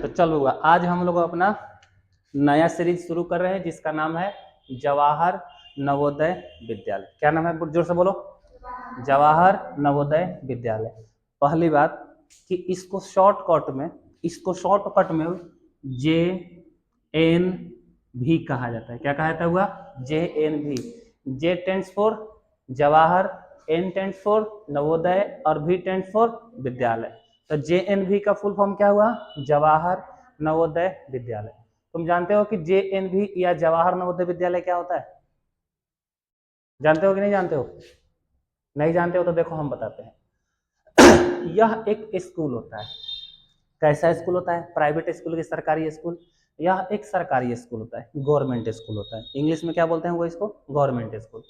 तो चलो आज हम लोग अपना नया सीरीज शुरू कर रहे हैं जिसका नाम है जवाहर नवोदय विद्यालय। क्या नाम है, जोर से बोलो। जवाहर नवोदय विद्यालय। पहली बात कि इसको शॉर्टकट में JNV कहा जाता है। क्या कहा जाता हुआ? JNV। J tends for Jawahar, N tends for Navodaya और V टेंड्स फॉर विद्यालय। तो JNV का फुल फॉर्म क्या हुआ? जवाहर नवोदय विद्यालय। तुम जानते हो कि JNV या जवाहर नवोदय विद्यालय क्या होता है? जानते हो कि नहीं जानते हो? नहीं जानते हो तो देखो हम बताते हैं। यह एक स्कूल होता है। कैसा स्कूल होता है? प्राइवेट स्कूल की सरकारी स्कूल। यह एक सरकारी स्कूल होता है, गवर्नमेंट स्कूल होता है। इंग्लिश में क्या बोलते हैं वो इसको? Government school.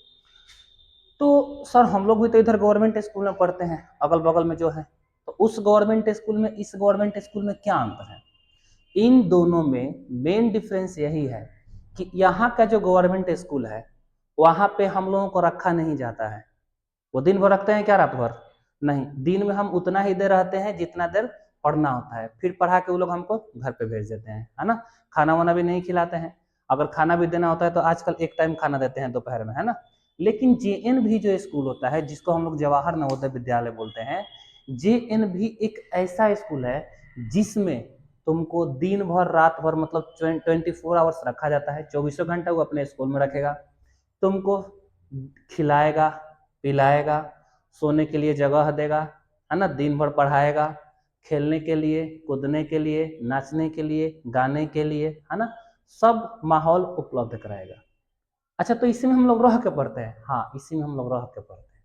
तो सर हम लोग भी तो इधर गवर्नमेंट स्कूल में पढ़ते हैं, अगल बगल में जो है। तो उस गवर्नमेंट स्कूल में इस गवर्नमेंट स्कूल में क्या अंतर है? इन दोनों में मेन डिफरेंस यही है कि यहाँ का जो गवर्नमेंट स्कूल है वहाँ पे हम लोगों को रखा नहीं जाता है। वो दिन भर रखते हैं क्या? रात भर नहीं। दिन में हम उतना ही देर रहते हैं जितना देर पढ़ना होता है, फिर पढ़ा के वो लोग हमको घर पे भेज देते हैं, है ना। खाना वाना भी नहीं खिलाते हैं। अगर खाना भी देना होता है तो आजकल एक टाइम खाना देते हैं दोपहर में, है ना। लेकिन JNV जो स्कूल होता है, जिसको हम लोग जवाहर नवोदय विद्यालय बोलते हैं, JNV एक ऐसा स्कूल है जिसमें तुमको दिन भर रात भर मतलब 24 आवर्स रखा जाता है। 24 घंटा वो अपने स्कूल में रखेगा, तुमको खिलाएगा, पिलाएगा, सोने के लिए जगह देगा, है ना। दिन भर पढ़ाएगा, खेलने के लिए, कूदने के लिए, नाचने के लिए, गाने के लिए, है ना, सब माहौल उपलब्ध कराएगा। अच्छा, तो इसी में हम लोग रह के पढ़ते हैं। हाँ, इसी में हम लोग रह के पढ़ते हैं।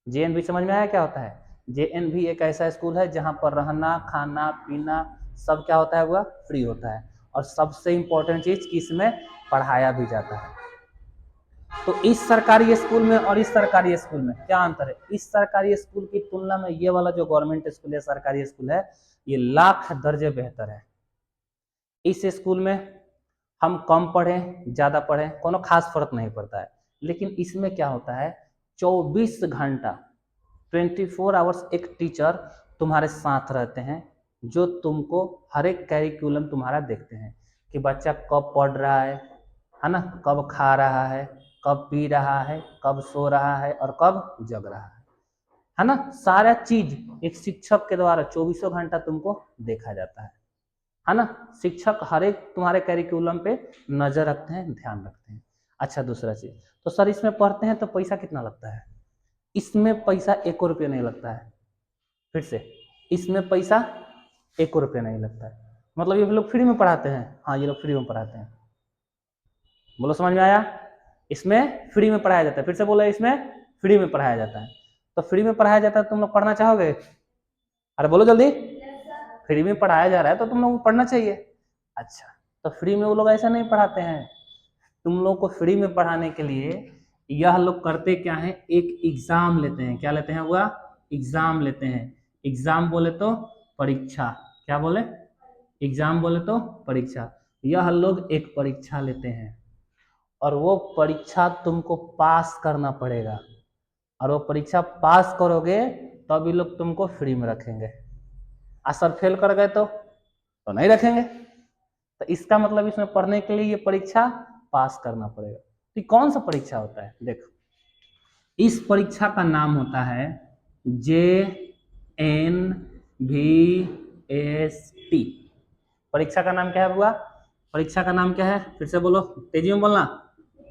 JNV समझ में आया क्या होता है? JNV एक ऐसा स्कूल है जहाँ पर रहना, खाना, पीना सब क्या होता है? वह फ्री होता है। और सबसे इम्पोर्टेंट चीज कि इसमें पढ़ाया भी जाता है। तो इस सरकारी स्कूल में और इस सरकारी स्कूल में क्या अंतर है? इस सरकारी स्कूल की तुलना में ये वाला जो गवर्नमेंट स्कूल है, सरकारी स्कूल है, ये लाख दर्जे बेहतर है। इस स्कूल में हम कम पढ़ें ज्यादा पढ़ें कोनो खास फर्क नहीं पड़ता है। लेकिन इसमें क्या होता है? 24 घंटा 24 आवर्स एक टीचर तुम्हारे साथ रहते हैं, जो तुमको हर एक कैरिकुलम तुम्हारा देखते हैं कि बच्चा कब पढ़ रहा है ना, कब खा रहा है, कब पी रहा है, कब सो रहा है और कब जग रहा है ना। सारा चीज एक शिक्षक के द्वारा 24 घंटा तुमको देखा जाता है ना। शिक्षक हर एक तुम्हारे कैरिकुलम पे नजर रखते हैं, ध्यान रखते हैं। अच्छा, दूसरा चीज, तो सर इसमें पढ़ते हैं तो पैसा कितना लगता है? इसमें पैसा 1 रुपया नहीं लगता है। फिर से, इसमें पैसा 1 रुपया नहीं लगता है। मतलब ये लोग फ्री में पढ़ाते हैं। हाँ, ये लोग फ्री में पढ़ाते हैं। बोलो, समझ में आया? इसमें फ्री में पढ़ाया जाता है। फिर से बोलो, इसमें फ्री में पढ़ाया जाता है। तो फ्री में पढ़ाया जाता है, तुम लोग पढ़ना चाहोगे? अरे बोलो जल्दी। फ्री में पढ़ाया जा रहा है तो तुम लोग पढ़ना चाहिए। अच्छा, तो फ्री में वो लोग ऐसा नहीं पढ़ाते हैं। तुम लोग को फ्री में पढ़ाने के लिए यह लोग करते क्या है? एक एग्जाम लेते हैं। क्या लेते हैं? वह एग्जाम लेते हैं। एग्जाम बोले तो परीक्षा। क्या बोले? एग्जाम बोले तो परीक्षा। यह लोग एक परीक्षा लेते हैं और वो परीक्षा तुमको पास करना पड़ेगा। और वो परीक्षा पास करोगे तब ये लोग तुमको फ्री में रखेंगे। सर फेल कर गए तो नहीं रखेंगे। तो इसका मतलब इसमें पढ़ने के लिए ये परीक्षा पास करना पड़ेगा। तो कौन सा परीक्षा होता है? देखो, इस परीक्षा का नाम होता है JNVST। परीक्षा का नाम क्या है बुआ? परीक्षा का नाम क्या है? फिर से बोलो, तेजी में बोलना।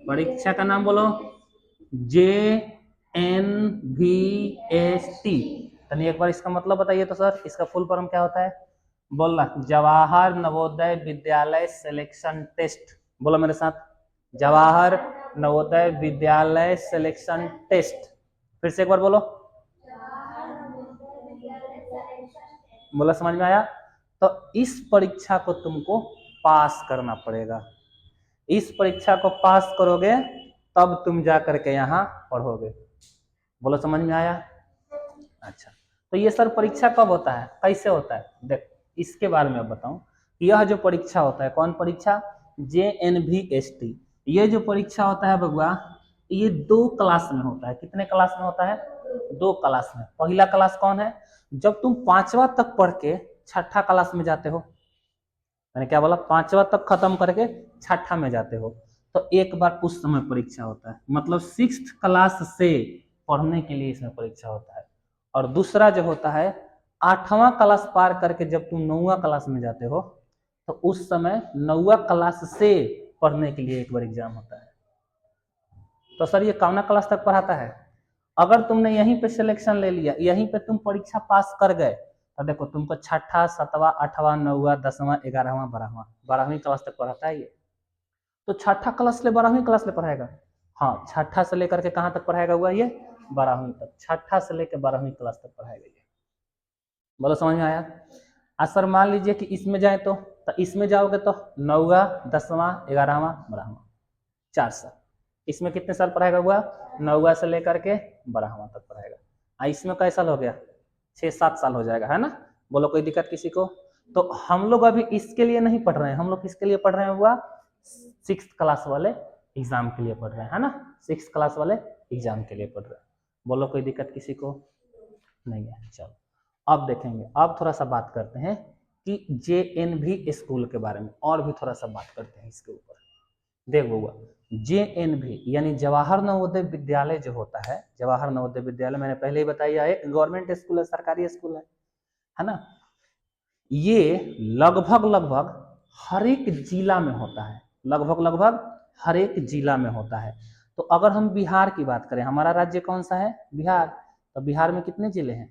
परीक्षा का नाम बोलो, JNVST। तनी एक बार इसका मतलब बताइए तो सर, इसका फुल फॉर्म क्या होता है? बोलना, जवाहर नवोदय विद्यालय सिलेक्शन टेस्ट। बोलो मेरे साथ, जवाहर नवोदय विद्यालय सिलेक्शन टेस्ट। फिर से एक बार बोलो। बोला, समझ में आया? तो इस परीक्षा को तुमको पास करना पड़ेगा। इस परीक्षा को पास करोगे तब तुम जा करके यहाँ पढ़ोगे। बोलो, समझ में आया? अच्छा, तो ये सर परीक्षा कब होता है, कैसे होता है? देख, इसके बारे में अब बताऊं। यह जो परीक्षा होता है, कौन परीक्षा? JNVST। ये जो परीक्षा होता है बबुआ, ये 2 क्लास में होता है। कितने क्लास में होता है? 2 क्लास में। पहला क्लास कौन है? जब तुम 5वां तक पढ़ के 6ठा क्लास में जाते हो, मैंने क्या बोला, 5वां तक खत्म करके छठा में जाते हो तो एक बार उस समय परीक्षा होता है, मतलब 6th क्लास से पढ़ने के लिए इसमें परीक्षा होता है। और दूसरा जो होता है 8वां क्लास पार करके जब तुम 9वां क्लास में जाते हो तो उस समय 9वां क्लास से पढ़ने के लिए एक बार एग्जाम होता है। तो सर ये कौना क्लास तक पढ़ाता है? अगर तुमने यहीं पे सिलेक्शन ले लिया, यहीं पे तुम परीक्षा पास कर गए तो देखो तुमको छठा, 7वां, 8वां, 9वां, 10वां, 11वां, 12वां, 12वीं क्लास तक पढ़ाता है ये। तो छठा क्लास ले 12वीं क्लास ले पढ़ाएगा। हाँ, छठा से लेकर के कहाँ तक पढ़ाएगा हुआ ये? 12वीं तक। छठा से लेकर 12वीं क्लास तक पढ़ाएगा ये। बोलो समझ में आया? सर मान लीजिए कि इसमें जाए तो इसमें जाओगे तो 9वां, 10वां, 11वां, 12वां, 4 साल। इसमें कितने साल पढ़ाएगा हुआ? 9वां से लेकर के 12वां तक पढ़ाएगा। इसमें कई साल हो गया? 6-7 साल हो जाएगा, है ना? बोलो कोई दिक्कत किसी को? तो हम लोग अभी इसके लिए नहीं पढ़ रहे हैं, हम लोग किसके लिए पढ़ रहे हैं हुआ? 6th क्लास वाले एग्जाम के लिए पढ़ रहे हैं, है ना? 6th क्लास वाले एग्जाम के लिए पढ़ रहे हैं। बोलो कोई दिक्कत किसी को? नहीं है। चलो अब देखेंगे, अब थोड़ा सा बात करते हैं कि JNV स्कूल के बारे में, और भी थोड़ा सा बात करते हैं इसके ऊपर। देखो हुआ JNV यानी जवाहर नवोदय विद्यालय जो होता है, जवाहर नवोदय विद्यालय मैंने पहले ही बताया है, गवर्नमेंट स्कूल है, सरकारी स्कूल है ना? ये लगभग हर एक जिला में होता है, लगभग हर एक जिला में होता है। तो अगर हम बिहार की बात करें, हमारा राज्य कौन सा है? बिहार। तो बिहार में कितने जिले हैं?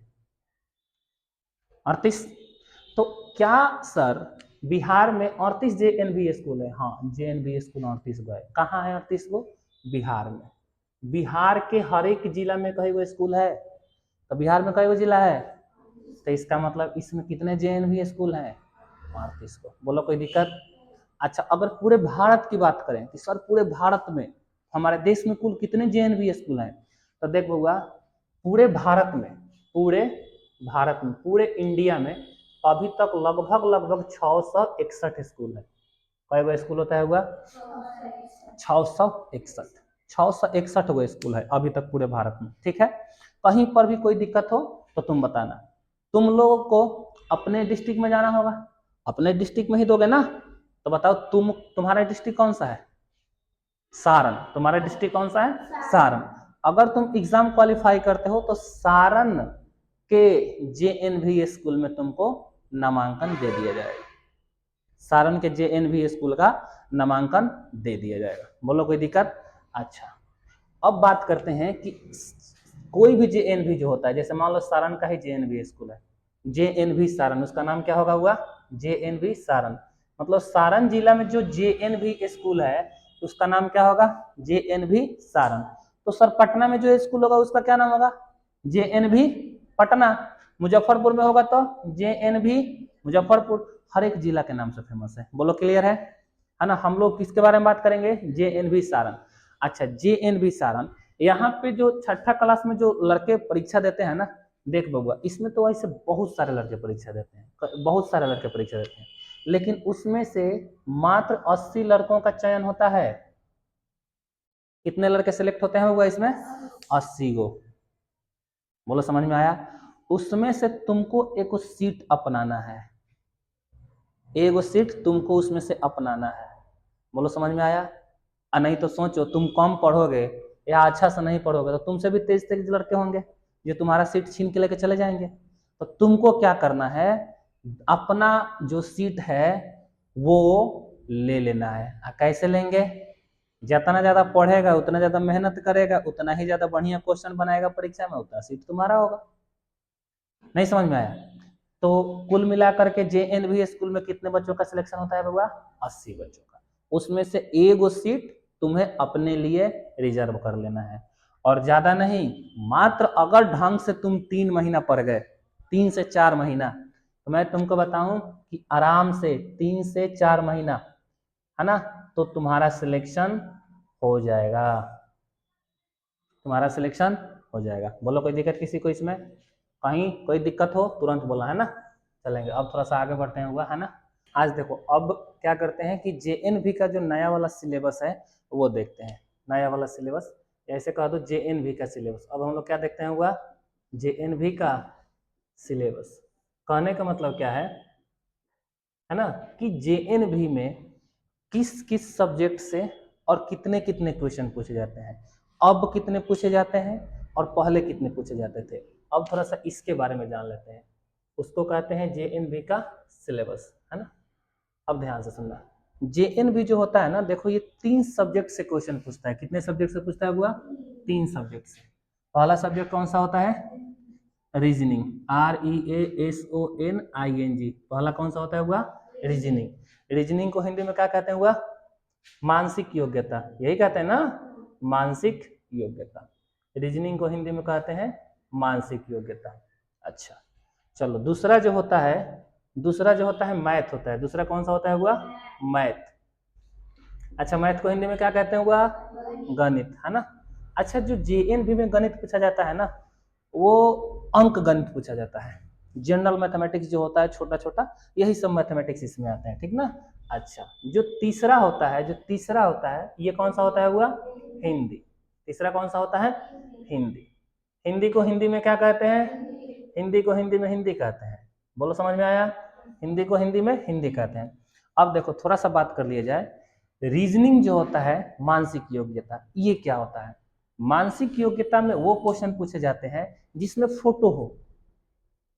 38। तो क्या सर बिहार में 38 JNV स्कूल है? हाँ, JNV स्कूल 38 गो है। कहाँ है 38 गो? बिहार में। बिहार के हर एक जिला में कई गो स्कूल है? तो बिहार में कई गो जिला है? तो इसका मतलब इसमें कितने JNV स्कूल हैं? 38 को। बोलो कोई दिक्कत? अच्छा, अगर पूरे भारत की बात करें कि सर पूरे भारत में, हमारे देश में कुल कितने JNV स्कूल हैं? तो देखो हुआ पूरे भारत में, पूरे इंडिया में अभी तक लगभग 661 स्कूल है। कई गो स्कूल होता है हुआ? 661। 661 गो स्कूल है अभी तक पूरे भारत में, ठीक है? कहीं पर भी कोई दिक्कत हो तो तुम बताना। तुम लोगों को अपने डिस्ट्रिक्ट में जाना होगा, अपने डिस्ट्रिक्ट में ही दोगे ना? तो बताओ तुम्हारा डिस्ट्रिक्ट कौन सा है? सारण। तुम्हारा डिस्ट्रिक्ट कौन सा है? सारण। अगर तुम एग्जाम क्वालिफाई करते हो तो सारण के JNV स्कूल में तुमको नामांकन दे दिया जाएगा। सारण के JNV स्कूल का नामांकन दे दिया जाएगा। बोलो कोई दिक्कत? अच्छा, अब बात करते हैं कि कोई भी JNV जो होता है, जैसे मान लो सारण का ही JNV स्कूल है, JNV सारण, उसका नाम क्या होगा हुआ? JNV सारण। मतलब सारण जिला में जो JNV स्कूल है उसका नाम क्या होगा? JNV सारण। तो सर पटना में जो स्कूल होगा उसका क्या नाम होगा? JNV पटना। मुजफ्फरपुर में होगा तो JNV मुजफ्फरपुर। हर एक जिला के नाम से फेमस है। बोलो क्लियर है ना? हम लोग किसके बारे में बात करेंगे? JNV सारण। अच्छा, JNV सारण, यहाँ पे जो छठा क्लास में जो लड़के परीक्षा देते हैं ना, देख बबुआ, इसमें तो ऐसे बहुत सारे लड़के परीक्षा देते हैं, बहुत सारे लड़के परीक्षा देते हैं, लेकिन उसमें से मात्र 80 लड़कों का चयन होता है। कितने लड़के सिलेक्ट होते हैं बबुआ इसमें? 80 गो। बोलो समझ में आया? उसमें से तुमको एक सीट अपनाना है, एक सीट तुमको उसमें से अपनाना है। बोलो समझ में आया? नहीं तो सोचो तुम कम पढ़ोगे या अच्छा से नहीं पढ़ोगे तो तुमसे भी तेज तेज लड़के होंगे जो तुम्हारा सीट छीन के लेके चले जाएंगे। तो तुमको क्या करना है? अपना जो सीट है वो ले लेना है। कैसे लेंगे? जितना ज्यादा पढ़ेगा, उतना ज्यादा मेहनत करेगा, उतना ही ज्यादा बढ़िया क्वेश्चन बनाएगा परीक्षा में, उतना सीट तुम्हारा होगा। नहीं समझ में आया? तो कुल मिलाकर के JNV स्कूल में कितने बच्चों का सिलेक्शन होता है बाबा? 80 बच्चों का। उसमें से एक सीट तुम्हें अपने लिए रिजर्व कर लेना है, और ज्यादा नहीं। मात्र अगर ढंग से तुम 3 महीना पढ़ गए, 3 से 4 महीना, तो मैं तुमको बताऊं कि आराम से 3 से 4 महीना, है ना, तो तुम्हारा सिलेक्शन हो जाएगा, तुम्हारा सिलेक्शन हो जाएगा। बोलो कोई दिक्कत किसी को इसमें? कहीं कोई दिक्कत हो तुरंत बोला, है ना? चलेंगे अब थोड़ा सा आगे बढ़ते हैं हुआ, है ना? आज देखो अब क्या करते हैं कि JNV का जो नया वाला सिलेबस है वो देखते हैं। नया वाला सिलेबस, ऐसे कह दो JNV का सिलेबस। अब हम लोग क्या देखते हैं हुआ? JNV का सिलेबस। कहने का मतलब क्या है है ना, कि जेएनवी में किस किस सब्जेक्ट से और कितने कितने क्वेश्चन पूछे जाते हैं, अब कितने पूछे जाते हैं और पहले कितने पूछे जाते थे। अब थोड़ा सा इसके बारे में जान लेते हैं। उसको कहते हैं जेएनवी का सिलेबस, है ना। अब ध्यान से सुनना, जेएनवी जो होता है ना, देखो ये 3 सब्जेक्ट से क्वेश्चन पूछता है। कितने सब्जेक्ट से पूछता है हुआ? 3 सब्जेक्ट से। पहला सब्जेक्ट कौन सा होता है? Reasoning, REASONING। पहला कौन सा होता है हुआ? रीजनिंग। रीजनिंग को हिंदी में क्या कहते हैं हुआ? मानसिक योग्यता, यही कहते हैं ना, मानसिक योग्यता। रीजनिंग को हिंदी में कहते हैं मानसिक योग्यता। अच्छा चलो, दूसरा जो होता है मैथ होता है। दूसरा कौन सा होता है हुआ? मैथ। अच्छा, मैथ को हिंदी में क्या कहते हैं हुआ? गणित, है ना। अच्छा, जो जेएनवी में गणित पूछा जाता है ना, वो अंक गणित पूछा जाता है। जनरल मैथमेटिक्स जो होता है छोटा छोटा, यही सब मैथमेटिक्स इसमें आते हैं, ठीक ना। अच्छा, जो तीसरा होता है ये कौन सा होता है हुआ? हिंदी। तीसरा कौन सा होता है? हिंदी। हिंदी को हिंदी में क्या कहते हैं? हिंदी को हिंदी में हिंदी कहते हैं। बोलो, समझ में आया? हिंदी को हिंदी में हिंदी कहते हैं। अब देखो, थोड़ा सा बात कर लिया जाए। रीजनिंग जो होता है मानसिक योग्यता, ये क्या होता है? मानसिक योग्यता में वो क्वेश्चन पूछे जाते हैं जिसमें फोटो हो।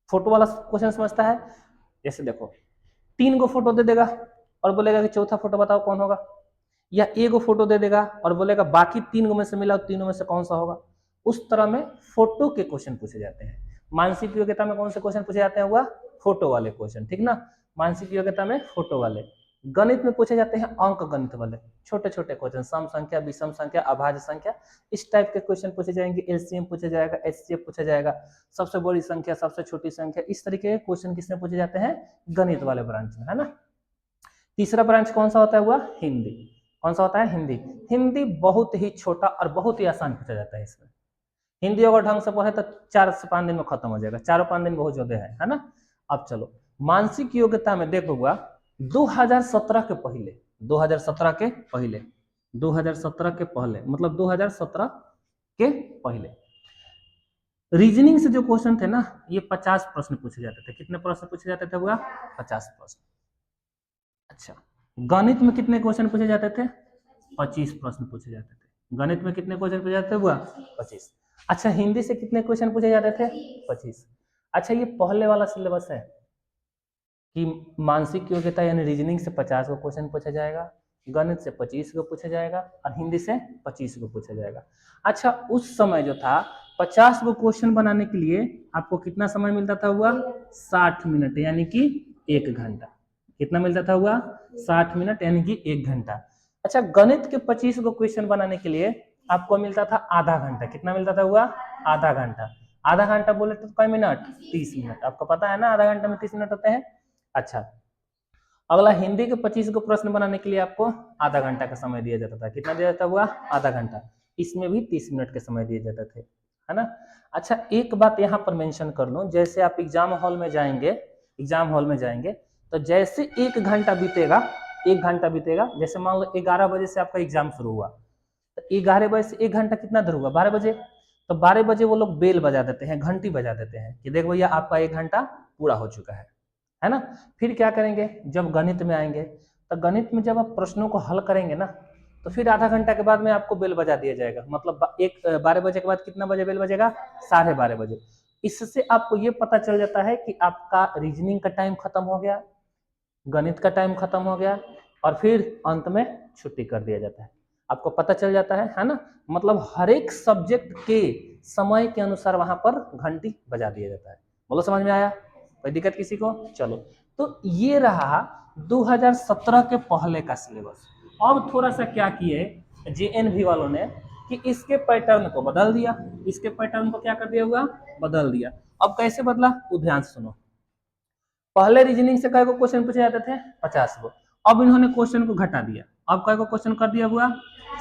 फोटो वाला क्वेश्चन समझता है? जैसे देखो, 3 गो फोटो दे देगा और बोलेगा कि चौथा फोटो बताओ कौन होगा, या एक गो फोटो दे देगा और बोलेगा बाकी 3 गो में से मिलाओ, तीनों में से कौन सा होगा। उस तरह में फोटो के क्वेश्चन पूछे जाते हैं। मानसिक योग्यता में कौन से क्वेश्चन पूछे जाते हैं हुआ? फोटो वाले क्वेश्चन, ठीक ना। मानसिक योग्यता में फोटो वाले। गणित में पूछे जाते हैं अंक गणित वाले, छोटे छोटे क्वेश्चन, सम संख्या, विषम संख्या, अभाज्य संख्या, इस टाइप के क्वेश्चन पूछे जाएंगे। एलसीएम पूछा जाएगा, एचसीएफ पूछा जाएगा, सबसे बड़ी संख्या, सबसे छोटी संख्या, इस तरीके के क्वेश्चन किसमें पूछे जाते हैं? गणित वाले ब्रांच में, है ना। तीसरा ब्रांच कौन सा होता है हुआ? हिंदी। कौन सा होता है? हिंदी। हिंदी बहुत ही छोटा और बहुत ही आसान पूछा जाता है। इसमें हिंदी अगर ढंग से पढ़े तो 4 से 5 दिन में खत्म हो जाएगा। 4-5 दिन बहुत ज्यादा है ना। अब चलो, मानसिक योग्यता में देखो हुआ 2017 के पहले, 2017 के पहले, 2017 के पहले, मतलब 2017 के पहले रीजनिंग से जो क्वेश्चन थे ना, ये 50 प्रश्न पूछे जाते थे। कितने प्रश्न पूछे जाते थे हुआ? 50 प्रश्न। अच्छा, गणित में कितने क्वेश्चन पूछे जाते थे? 25 प्रश्न पूछे जाते थे। गणित में कितने क्वेश्चन पूछे जाते थे हुआ? 25। अच्छा, हिंदी से कितने क्वेश्चन पूछे जाते थे? 25। अच्छा, ये पहले वाला सिलेबस है कि मानसिक योग्यता यानी रीजनिंग से 50 को क्वेश्चन पूछा जाएगा, गणित से 25 को पूछा जाएगा और हिंदी से 25 को पूछा जाएगा। अच्छा, उस समय जो था 50 को क्वेश्चन बनाने के लिए आपको कितना समय मिलता था हुआ? 60 मिनट, यानी कि 1 घंटा। कितना मिलता था हुआ? 60 मिनट, यानी कि 1 घंटा। अच्छा, गणित के 25 को क्वेश्चन बनाने के लिए आपको मिलता था आधा घंटा। कितना मिलता था हुआ? आधा घंटा। आधा घंटा बोले तो कई मिनट? 30 मिनट। आपको पता है ना आधा घंटा में 30 मिनट होते हैं। अच्छा, अगला हिंदी के 25 को प्रश्न बनाने के लिए आपको आधा घंटा का समय दिया जाता था। कितना दिया जाता हुआ? आधा घंटा। इसमें भी 30 मिनट के समय दिए जाते थे, है ना। अच्छा, एक बात यहाँ पर मेंशन कर लूं, जैसे आप एग्जाम हॉल में जाएंगे, तो जैसे 1 घंटा बीतेगा, 1 घंटा बीतेगा, जैसे मान लो 11 बजे से आपका एग्जाम शुरू हुआ, तो 11 बजे से 1 घंटा कितना देर हुआ? 12 बजे। तो 12 बजे वो लोग बेल बजा देते हैं, घंटी बजा देते हैं कि देखो भैया आपका 1 घंटा पूरा हो चुका है ना। फिर क्या करेंगे, जब गणित में आएंगे तो गणित में जब आप प्रश्नों को हल करेंगे ना, तो फिर आधा घंटा के बाद में आपको बेल बजा दिया जाएगा। मतलब 12 बजे के बाद कितना बजे बेल बजेगा? 12:30 बजे। इससे आपको ये पता चल जाता है कि आपका रीजनिंग का टाइम खत्म हो गया, गणित का टाइम खत्म हो गया, और फिर अंत में छुट्टी कर दिया जाता है। आपको पता चल जाता है ना। मतलब हर एक सब्जेक्ट के समय के अनुसार वहां पर घंटी बजा दिया जाता है। बोलो, समझ में आया? कोई दिक्कत किसी को? चलो, तो ये रहा 2017 के पहले का सिलेबस। अब थोड़ा सा क्या किए जेएनवी वालों ने कि इसके पैटर्न को बदल दिया। इसके पैटर्न को क्या कर दिया हुआ? बदल दिया। अब कैसे बदला वो ध्यान से सुनो। पहले रीजनिंग से कई को क्वेश्चन पूछे जाते थे? 50 को। अब इन्होंने क्वेश्चन को घटा दिया। अब कई को क्वेश्चन कर दिया हुआ?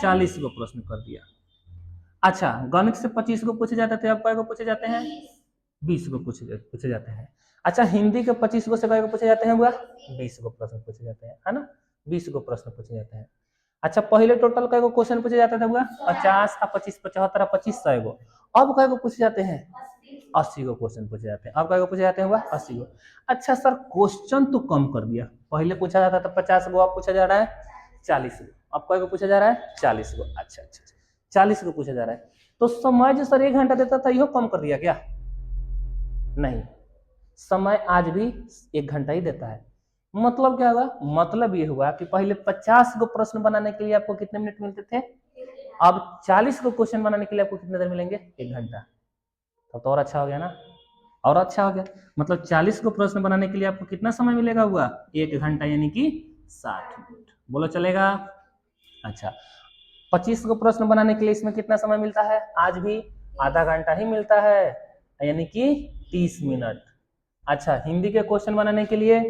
40 को प्रश्न कर दिया। अच्छा, गणित से 25 को पूछे जाते थे, अब कई को पूछे जाते हैं? 20 को पूछे जाते हैं। अच्छा, हिंदी के 25 को से कई को पूछे जाते हैं हुआ? 20 को प्रश्न पूछे जाते हैं, है ना। 20 को प्रश्न पूछे जाते हैं। अच्छा, पहले टोटल कई को क्वेश्चन पूछे जाता था हुआ? 50 और 25, 75 और 25, 100 को। अब कई को पूछे जाते हैं? 80 को क्वेश्चन पूछे जाते हैं। अब क्या पूछे जाते हैं हुआ 80 को। अच्छा सर क्वेश्चन तो कम कर दिया, पहले पूछा जाता था 50 को, अब पूछा जा रहा है 40 को। अब क्या पूछा जा रहा है 40 को। अच्छा 40 को पूछा जा रहा है। तो समय जो सर 1 घंटा देता था, यह कम कर दिया क्या? नहीं, समय आज भी 1 घंटा ही देता है। मतलब क्या हुआ? मतलब ये हुआ कि पहले 50 को प्रश्न बनाने के लिए आपको कितने मिनट मिलते थे, अब 40 को क्वेश्चन बनाने के लिए आपको कितने देर मिलेंगे? 1 घंटा। तो और अच्छा हो गया ना, और अच्छा हो गया। मतलब 40 को प्रश्न बनाने के लिए आपको कितना समय मिलेगा हुआ? 1 घंटा, यानी कि 60 मिनट। बोलो चलेगा? अच्छा 25 को प्रश्न बनाने के लिए इसमें कितना समय मिलता है? आज भी आधा घंटा ही मिलता है, यानी कि 30 मिनट। अच्छा हिंदी के क्वेश्चन बनाने के लिए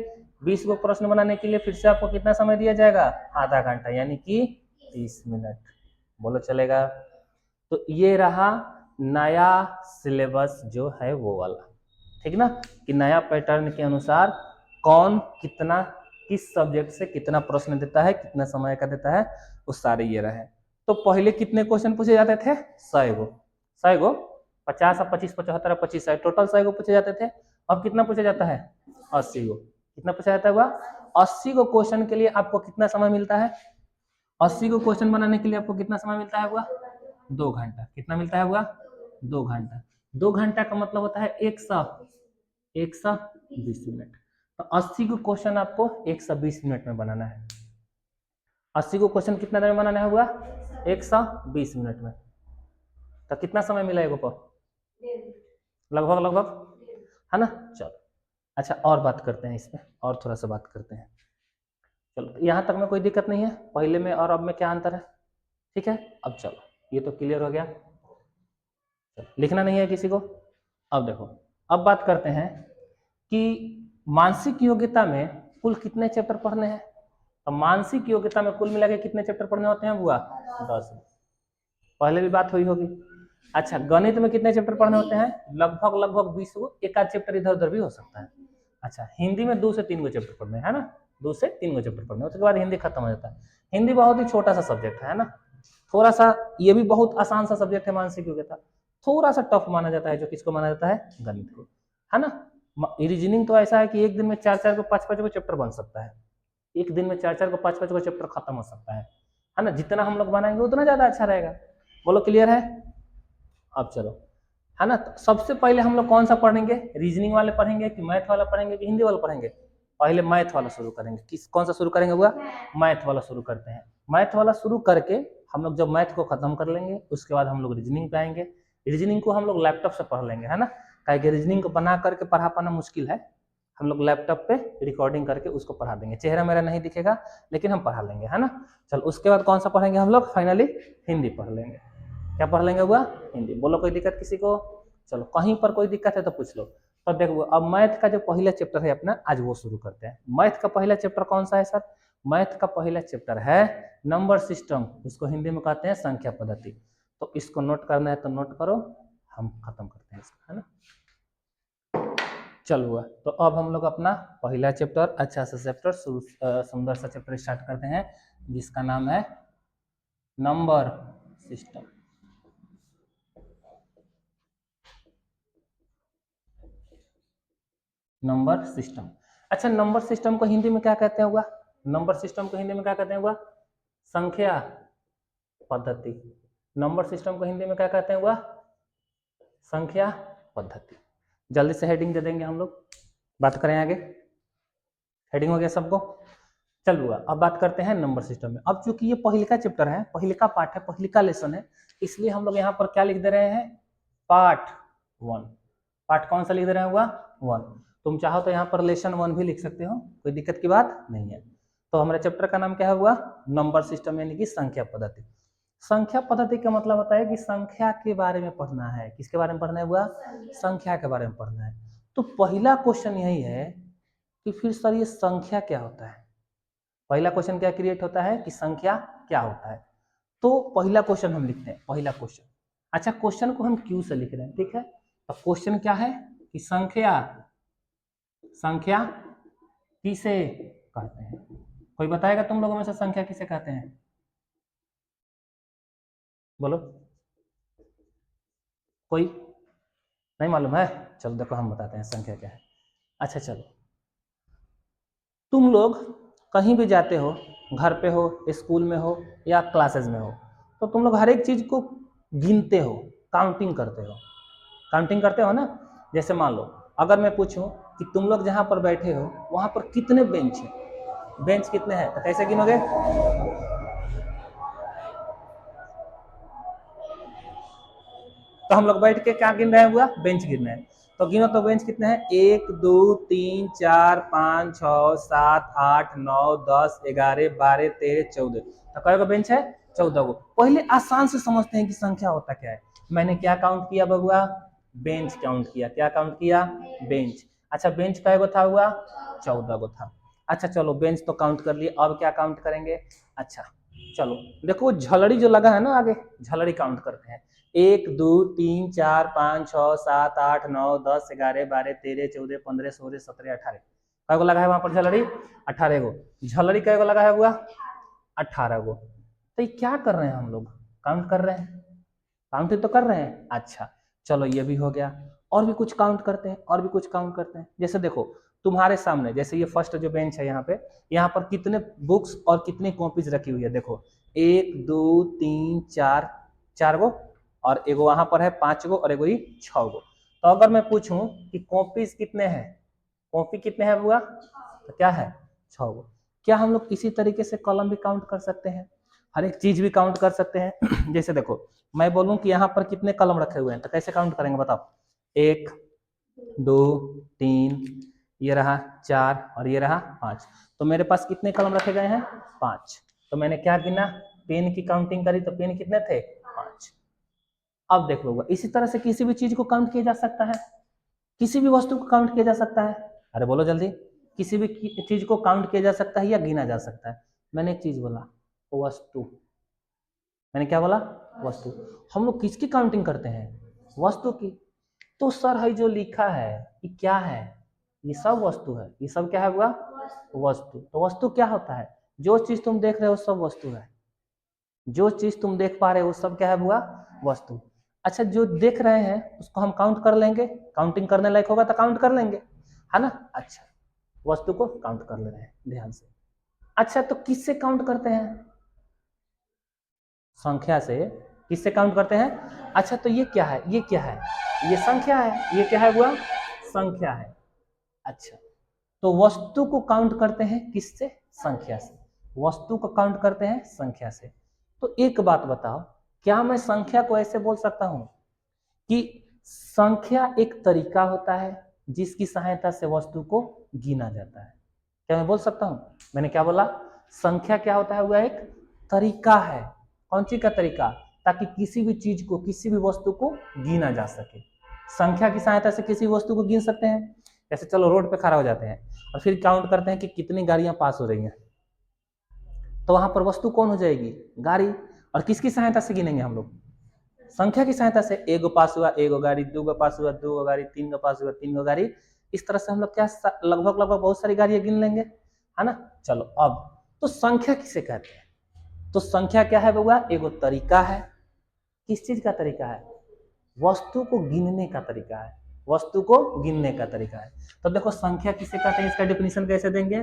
20 को प्रश्न बनाने के लिए फिर से आपको कितना समय दिया जाएगा? आधा घंटा, यानी कि 30 मिनट। बोलो चलेगा? तो ये रहा नया सिलेबस जो है वो वाला, ठीक ना, कि नया पैटर्न के अनुसार कौन कितना किस सब्जेक्ट से कितना प्रश्न देता है, कितना समय का देता है, वो सारे ये रहे। तो पहले कितने क्वेश्चन पूछे जाते थे? 100 गो 50 और 25 75 और 25 टोटल 100 गो पूछे जाते थे। अब कितना पूछा जाता है? 80 गो। कितना पूछा जाता है? 80 गो क्वेश्चन के लिए आपको कितना समय मिलता है? 80 को क्वेश्चन बनाने के लिए आपको कितना समय मिलता है? 2 घंटा। कितना मिलता है? 2 घंटा। 2 घंटा का मतलब होता है 120 मिनट। तो 80 को क्वेश्चन आपको 120 मिनट में बनाना है। 80 को क्वेश्चन कितना देर में बनाना है? 120 मिनट में। तो कितना समय मिलेगा पर? लगभग है ना। चलो अच्छा और बात करते हैं इसमें, और थोड़ा सा बात करते हैं। चलो यहाँ तक में कोई दिक्कत नहीं है, पहले में और अब में क्या अंतर है? ठीक है, अब चलो ये तो क्लियर हो गया। लिखना नहीं है किसी को। अब देखो, अब बात करते हैं कि मानसिक योग्यता में कुल कितने चैप्टर पढ़ने हैं। तो मानसिक योग्यता में कुल मिला के कितने चैप्टर पढ़ने होते हैं? 10। पहले भी बात हुई होगी। अच्छा गणित में कितने चैप्टर पढ़ने होते हैं? लगभग 20 को, एक आध चैप्टर इधर उधर भी हो सकता है। अच्छा हिंदी में 2 से 3 गो चैप्टर पढ़ने है ना, 2 से 3 गो चैप्टर पढ़ने, उसके बाद हिंदी खत्म हो जाता है। हिंदी बहुत ही छोटा सा सब्जेक्ट है ना, थोड़ा सा, ये भी बहुत आसान सा सब्जेक्ट है मानसिक योग्यता, थोड़ा सा टफ माना जाता है। जो किसको माना जाता है? गणित को, है ना। रीजनिंग तो ऐसा है कि एक दिन में 4 को 5 को चैप्टर बन सकता है, एक दिन में 4 को 5 को चैप्टर खत्म हो सकता है ना। जितना हम लोग बनाएंगे उतना ज्यादा अच्छा रहेगा। बोलो क्लियर है? अब चलो, है ना। तो सबसे पहले हम लोग कौन सा पढ़ेंगे? रीजनिंग वाले पढ़ेंगे कि मैथ वाला पढ़ेंगे कि हिंदी वाला पढ़ेंगे? पहले मैथ वाला शुरू करेंगे। कौन सा शुरू करेंगे? मैथ वाला शुरू करते हैं। मैथ वाला शुरू करके हम लोग जब मैथ को खत्म कर लेंगे उसके बाद हम लोग रीजनिंग पे आएंगे। रीजनिंग को हम लोग लैपटॉप से पढ़ लेंगे, है ना, क्या रीजनिंग को बना करके पढ़ा पाना मुश्किल है। हम लोग लैपटॉप पे रिकॉर्डिंग करके उसको पढ़ा देंगे, चेहरा मेरा नहीं दिखेगा लेकिन हम पढ़ा लेंगे, है ना। चल उसके बाद कौन सा पढ़ेंगे हम लोग? फाइनली हिंदी पढ़ लेंगे। क्या पढ़ लेंगे? हिंदी। बोलो कोई दिक्कत किसी को? चलो कहीं पर कोई दिक्कत है तो पूछ लो। तो देखो अब मैथ का जो पहला चैप्टर है अपना, आज वो शुरू करते हैं। मैथ का पहला चैप्टर कौन सा है सर? मैथ का पहला चैप्टर है नंबर सिस्टम, उसको हिंदी में कहते हैं संख्या पद्धति। तो इसको नोट करना है तो नोट करो, हम खत्म करते हैं इसको, है ना। चल हुआ, तो अब हम लोग अपना पहला चैप्टर, अच्छा सा चैप्टर, सुंदर सा चैप्टर स्टार्ट करते हैं जिसका नाम है नंबर सिस्टम। Number system. अच्छा नंबर सिस्टम को हिंदी में क्या कहते हैं? नंबर सिस्टम को हिंदी में क्या कहते हैं? संख्या पद्धति। नंबर सिस्टम को हिंदी में क्या कहते हैं? संख्या पद्धति। जल्दी से हेडिंग दे देंगे हम लोग, बात करें आगे। हेडिंग हो गया सबको? चल हुआ, अब बात करते हैं नंबर सिस्टम में। अब चूंकि ये पहिलिका चैप्टर है, पहिलिका पार्ट है, पहिलिका लेसन है, इसलिए हम लोग यहाँ पर क्या लिख दे रहे हैं? पार्ट 1। पार्ट कौन सा लिख दे रहे हैं? 1। तुम चाहो तो यहाँ पर लेसन 1 भी लिख सकते हो, कोई दिक्कत की बात नहीं है। तो हमारे चैप्टर का नाम क्या है? नंबर सिस्टम, यानी कि संख्या पद्धति। संख्या पद्धति का मतलब होता है कि संख्या के बारे में पढ़ना है। किसके बारे में पढ़ना है? संख्या के बारे में पढ़ना है। तो पहला क्वेश्चन यही है कि फिर सर ये संख्या क्या होता है? पहला क्वेश्चन क्या क्रिएट होता है कि संख्या क्या होता है। तो पहला क्वेश्चन हम लिखते हैं, पहला क्वेश्चन। अच्छा क्वेश्चन को हम क्यू से लिख रहे हैं, ठीक है। तो क्वेश्चन क्या है कि संख्या संख्या किसे कहते हैं? कोई बताएगा तुम लोगों में से संख्या किसे कहते हैं? बोलो कोई। नहीं मालूम है? चलो देखो हम बताते हैं संख्या क्या है। अच्छा चलो, तुम लोग कहीं भी जाते हो, घर पे हो, स्कूल में हो या क्लासेस में हो, तो तुम लोग हर एक चीज को गिनते हो, काउंटिंग करते हो, काउंटिंग करते हो ना। जैसे मान लो अगर मैं पूछूं कि तुम लोग जहां पर बैठे हो वहां पर कितने बेंच है, बेंच कितने हैं, तो कैसे गिनोगे? तो हम लोग बैठ के क्या गिन रहे हैं, हुआ बेंच गिन रहे हैं। तो गिनो तो बेंच कितने हैं, 1 2 3 4 5 6 7 8 9 10 11 12 13 14। तो कई गो बेंच है? 14 गो। पहले आसान से समझते हैं कि संख्या होता क्या है। मैंने क्या काउंट किया बबुआ? बेंच काउंट किया। क्या काउंट किया? बेंच। अच्छा बेंच कई गो था हुआ? 14 गो था। अच्छा चलो बेंच तो काउंट कर लिए, अब क्या काउंट करेंगे? अच्छा चलो देखो झलड़ी जो लगा है ना आगे, झलड़ी काउंट करते हैं। 1 2 3 4 5 6 7 8 9 10 11 12 13 14 15 16 17 18 कै गो लगा है वहां पर झलड़ी? 18 गो। झलड़ी कै गो लगा है हुआ? 18 गो। तो ये क्या कर रहे हैं हम लोग? काउंट कर रहे हैं, काउंट तो कर रहे हैं। अच्छा चलो ये भी हो गया। और भी कुछ काउंट करते हैं, और भी कुछ काउंट करते हैं। जैसे देखो तुम्हारे सामने, जैसे ये फर्स्ट जो बेंच है यहाँ पे, यहाँ पर कितने बुक्स और कितनी कॉपीज रखी हुई है? देखो 1 2 3 4, 4 गो, और एगो वहां पर है 5 गो, और एगो ये 6 गो। तो अगर मैं पूछूं कि कॉपीज कितने हैं, कॉपी कितने हैं बुआ, तो क्या है? 6 गो। क्या हम लोग इसी तरीके से कॉलम भी काउंट कर सकते हैं, हर एक चीज भी काउंट कर सकते हैं? जैसे देखो मैं बोलूं कि यहाँ पर कितने कलम रखे हुए हैं, तो कैसे काउंट करेंगे बताओ? 1 2 3, ये रहा 4 और ये रहा 5। तो मेरे पास कितने कलम रखे गए हैं? 5। तो मैंने क्या गिना? पेन की काउंटिंग करी तो पेन कितने थे? 5। अब देख लो इसी तरह से किसी भी चीज को काउंट किया जा सकता है, किसी भी वस्तु को काउंट किया जा सकता है। अरे बोलो जल्दी। किसी भी चीज को काउंट किया जा सकता है या गिना जा सकता है। मैंने एक चीज बोला, वस्तु। मैंने क्या बोला? वस्तु। हम लोग किसकी काउंटिंग करते हैं? वस्तु की। तो सर है जो लिखा है ये क्या है? ये सब वस्तु है। ये सब क्या है हुआ? वस्तु। तो वस्तु क्या होता है? जो चीज तुम देख रहे हो सब वस्तु है। जो चीज तुम देख पा रहे हो सब क्या है हुआ? वस्तु। अच्छा जो देख रहे हैं उसको हम काउंट कर लेंगे, काउंटिंग करने लायक होगा तो काउंट कर लेंगे, है ना? अच्छा वस्तु को काउंट कर ले रहे हैं ध्यान से। अच्छा तो किससे काउंट करते हैं? संख्या से। किससे काउंट करते हैं? अच्छा तो ये क्या है, ये क्या है? ये संख्या है। ये क्या है हुआ? संख्या है। अच्छा तो वस्तु को काउंट करते हैं किससे? संख्या से। वस्तु को काउंट करते हैं संख्या से। तो एक बात बताओ, क्या मैं संख्या को ऐसे बोल सकता हूं कि संख्या एक तरीका होता है जिसकी सहायता से वस्तु को गिना जाता है? क्या मैं बोल सकता हूं? मैंने क्या बोला? संख्या क्या होता है? वह एक तरीका है। कौन सी का तरीका? ताकि किसी भी चीज को, किसी भी वस्तु को गिना जा सके। संख्या की सहायता से किसी वस्तु को गिन सकते हैं। जैसे चलो रोड पे खड़ा हो जाते हैं और फिर काउंट करते हैं कि कितनी गाड़ियां पास हो रही हैं, तो वहां पर वस्तु कौन हो जाएगी? गाड़ी। और किसकी सहायता से गिनेंगे हम लोग? संख्या की सहायता से। एगो पास हुआ एगो गाड़ी, दो गो पास हुआ दो गो गाड़ी, तीन गो पास हुआ तीन गो गाड़ी। इस तरह से हम लोग क्या लगभग लगभग बहुत सारी गाड़ियां गिन लेंगे, है ना? चलो अब तो संख्या किसे कहते हैं? तो संख्या क्या है बउआ? एगो तरीका है। किस चीज का तरीका है? वस्तु को गिनने का तरीका है। वस्तु को गिनने का तरीका है। तो देखो संख्या किसे कहते हैं, इसका डेफिनेशन कैसे देंगे?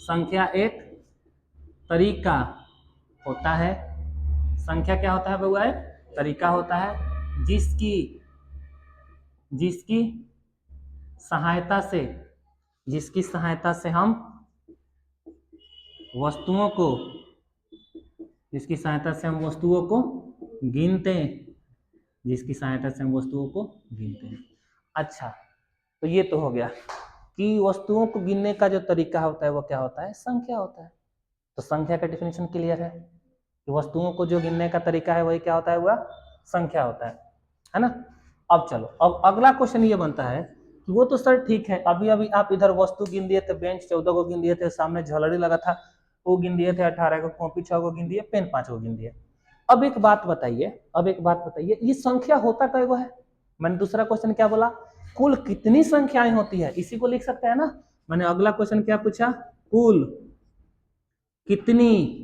संख्या एक तरीका होता है। संख्या क्या होता है बउआ? एक तरीका होता है जिसकी जिसकी सहायता से जिसकी सहायता से हम वस्तुओं को जिसकी सहायता से हम वस्तुओं को गिनते हैं। जिसकी सहायता से हम वस्तुओं को गिनते हैं। अच्छा तो ये तो हो गया कि वस्तुओं को गिनने का जो तरीका होता है वो क्या होता है? संख्या होता है। तो संख्या का डेफिनेशन क्लियर है कि वस्तुओं को जो गिनने का तरीका है वही क्या होता है? वह संख्या होता है ना? अब चलो अब अगला क्वेश्चन ये बनता है कि वो तो सर ठीक है, अभी अभी आप इधर वस्तु गिन दिए थे, बेंच 14 को गिन दिए थे, सामने झलड़ी लगा था वो गिन दिए थे 18 को, कॉपी 6 को गिन दिए, पेन 5 को गिन दिए। अब एक बात बताइए, ये संख्या होता कई गो है? मैंने दूसरा क्वेश्चन क्या बोला? कुल कितनी संख्याएं होती है, इसी को लिख सकते हैं ना। मैंने अगला क्वेश्चन क्या पूछा? कुल कितनी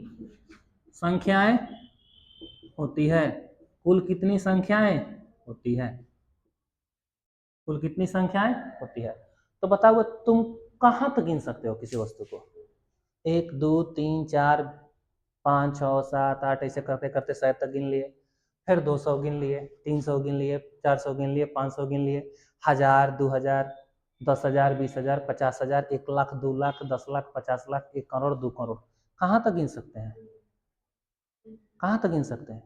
संख्याएं होती है। कुल कितनी संख्याएं होती है, कुल कितनी संख्याएं होती है। तो बताओ तुम कहां तक गिन सकते हो किसी वस्तु को, 1 2 3 4 5 6 7 8 ऐसे करते करते 100 तक गिन लिए, फिर 200 गिन लिए, 300 गिन लिए, 400 गिन लिए, 500 गिन लिए, 1000 2000 10,000 20,000 50,000 1 लाख 2 लाख 10 लाख 50 लाख 1 करोड़ 2 करोड़, कहां तक गिन सकते हैं, कहां तक गिन सकते हैं।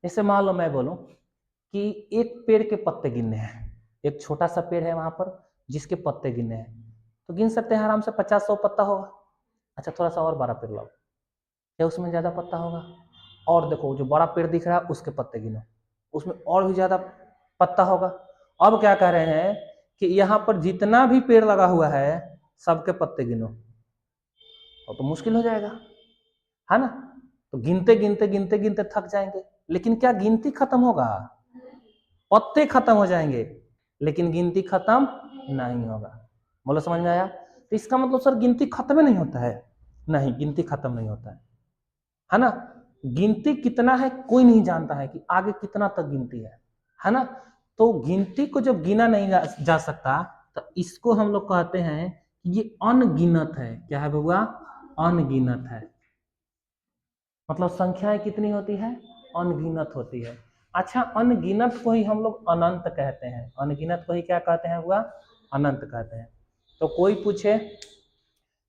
जैसे मान लो मैं बोलूं कि एक पेड़ के पत्ते गिनने हैं, एक छोटा सा पेड़ है वहां पर जिसके पत्ते गिनने हैं, तो गिन सकते हैं आराम से 50-100 पत्ता होगा। अच्छा थोड़ा सा और बड़ा पेड़ लाओ, क्या उसमें ज्यादा पत्ता होगा, और देखो जो बड़ा पेड़ दिख रहा है उसके पत्ते गिनो, उसमें और भी ज्यादा पत्ता होगा। अब क्या कह रहे हैं कि यहाँ पर जितना भी पेड़ लगा हुआ है सबके पत्ते गिनो, तो मुश्किल हो जाएगा, है ना। तो गिनते गिनते गिनते गिनते थक जाएंगे, लेकिन क्या गिनती खत्म होगा, पत्ते खत्म हो जाएंगे लेकिन गिनती खत्म नहीं होगा। बोलो समझ में आया। तो इसका मतलब सर गिनती खत्म नहीं होता है, नहीं गिनती खत्म नहीं होता है ना। गिनती कितना है कोई नहीं जानता है कि आगे कितना तक गिनती है ना। तो गिनती को जब गिना नहीं जा सकता तो इसको हम लोग कहते हैं कि ये अनगिनत है। क्या है बउआ, अनगिनत है। मतलब संख्याएं कितनी होती है, अनगिनत होती है। अच्छा अनगिनत को ही हम लोग अनंत कहते हैं, अनगिनत को ही क्या कहते हैं हुआ, अनंत कहते हैं। तो कोई पूछे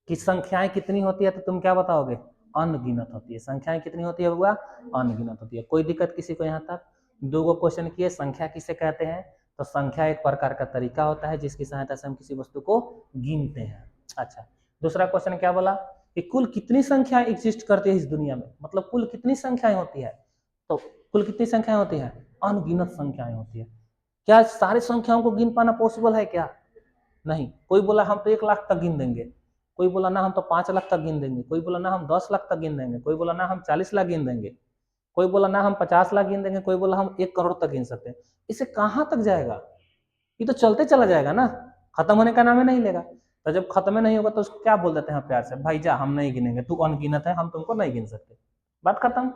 कि संख्याएं कितनी होती है तो तुम क्या बताओगे, अनगिनत होती है। संख्याएं कितनी होती है हुआ, अनगिनत होती है। कोई दिक्कत किसी को यहाँ तक। 2 क्वेश्चन किए, संख्या किसे कहते हैं, तो संख्या एक प्रकार का तरीका होता है जिसकी सहायता से हम किसी वस्तु को गिनते हैं। अच्छा दूसरा क्वेश्चन क्या बोला कि कुल कितनी संख्याएं एग्जिस्ट करती है इस दुनिया में, मतलब कुल कितनी संख्याएं होती है। तो कुल कितनी संख्याएं होती है, अनगिनत संख्याएं होती है। क्या सारी संख्याओं को गिन पाना पॉसिबल है क्या, नहीं। कोई बोला हम तो 1 लाख तक गिन देंगे, कोई बोला ना हम तो 5 लाख तक गिन देंगे, कोई बोला ना हम 10 लाख तक गिन देंगे, कोई बोला ना हम 40 लाख गिन देंगे, कोई बोला ना हम 50 लाख गिन देंगे, कोई बोला हम 1 करोड़ तक गिन सकते हैं। इसे कहां तक जाएगा, ये तो चलते चला जाएगा ना, खत्म होने का नाम ही नहीं लेगा। तो जब खत्म नहीं होगा तो उसको क्या बोल देते हैं प्यार से, भाई जा हम नहीं गिनेंगे, तू अनगिनत है, हम तुमको नहीं गिन सकते, बात खत्म।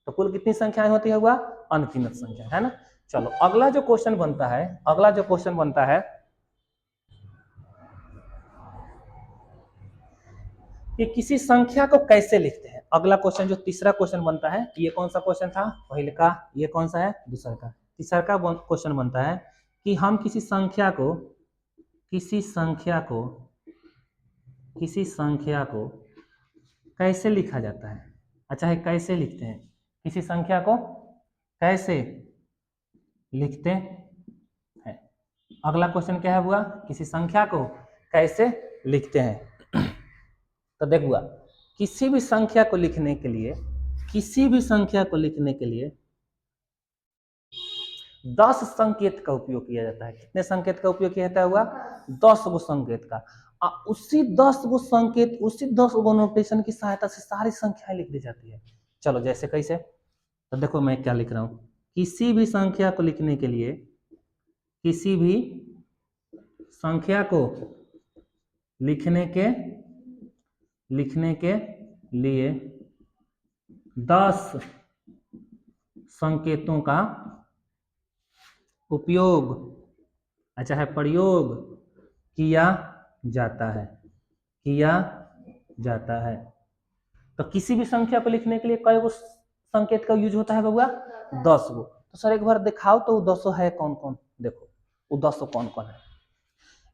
तो कुल कितनी संख्याएं होती है हुआ, अनगिनत संख्या, है ना। चलो अगला जो क्वेश्चन बनता है, अगला जो क्वेश्चन बनता है कि किसी संख्या को कैसे लिखते हैं। अगला क्वेश्चन जो तीसरा क्वेश्चन बनता है, ये कौन सा क्वेश्चन था, पहले का, ये कौन सा है, दूसरा का। तीसरा का क्वेश्चन बनता है कि हम किसी संख्या को कैसे लिखा जाता है। अच्छा है कैसे लिखते हैं, किसी संख्या को कैसे लिखते हैं। अगला क्वेश्चन क्या है हुआ, किसी संख्या को कैसे लिखते हैं। तो देख हुआ, किसी भी संख्या को लिखने के लिए 10 संकेत का उपयोग किया जाता है। कितने संकेत का उपयोग किया जाता है हुआ, 10 गो संकेत का। उसी 10 गो संकेत, उसी 10 गो नोटेशन की सहायता से सारी संख्याएं लिख दी जाती है। चलो जैसे कैसे, तो देखो मैं क्या लिख रहा हूं, किसी भी संख्या को लिखने के लिए, किसी भी संख्या को लिखने के लिए 10 संकेतों का उपयोग, अच्छा है प्रयोग किया जाता है। तो किसी भी संख्या को लिखने के लिए कई गो संकेत का यूज होता है बउआ, 10 गो। तो सर एक बार दिखाओ तो 10 है कौन कौन, देखो वो 10 कौन कौन है।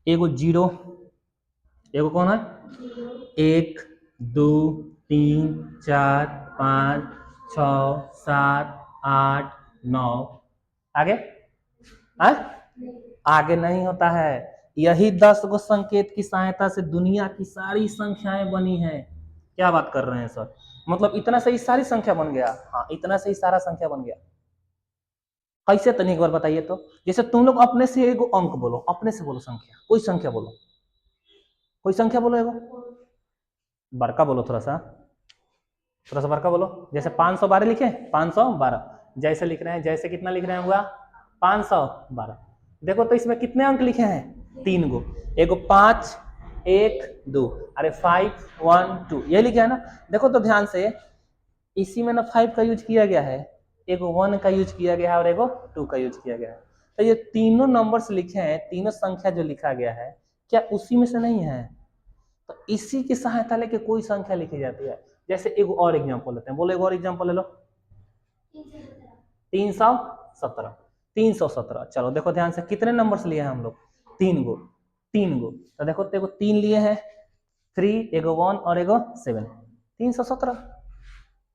एगो 0, एगो कौन है 1 2 3 4 5 6 7 8 9, आगे आगे नहीं होता है। यही 10 गो संकेत की सहायता से दुनिया की सारी संख्याएं बनी है। क्या बात कर रहे हैं सर, मतलब इतना से ही सारी संख्या बन गया, हाँ इतना से ही सारा संख्या बन गया। कैसे तनिक एक बार बताइए तो। जैसे तुम लोग अपने से एगो अंक बोलो, अपने से बोलो संख्या, कोई संख्या बोलो, कोई संख्या बोलो, एगो बड़का बोलो, थोड़ा सा बड़का बोलो। जैसे 512 लिखे, 512 जैसे लिख रहे हैं, जैसे कितना लिख रहे हैं हुआ 512। देखो तो इसमें कितने अंक लिखे हैं, 3 गो, एगो 5 1 2, अरे 5 1 2 ये लिखा है ना। देखो तो ध्यान से, इसी में ना 5 का यूज किया गया है, एगो 1 का यूज किया गया है और एगो 2 का यूज किया गया है। तो ये तीनों नंबर्स लिखे हैं, तीनों संख्या जो लिखा गया है क्या उसी में से नहीं है? तो इसी की सहायता लेके कोई संख्या लिखी जाती है। जैसे एगो और एग्जांपल लेते हैं, बोलो एगो और एग्जांपल ले लो। 317। 317, चलो देखो ध्यान से, कितने नंबर्स लिए हैं हम लोग? 3 गो। तो देखो तो एगो 3 लिए हैं, 3, एगो 1 और एगो 7, 317।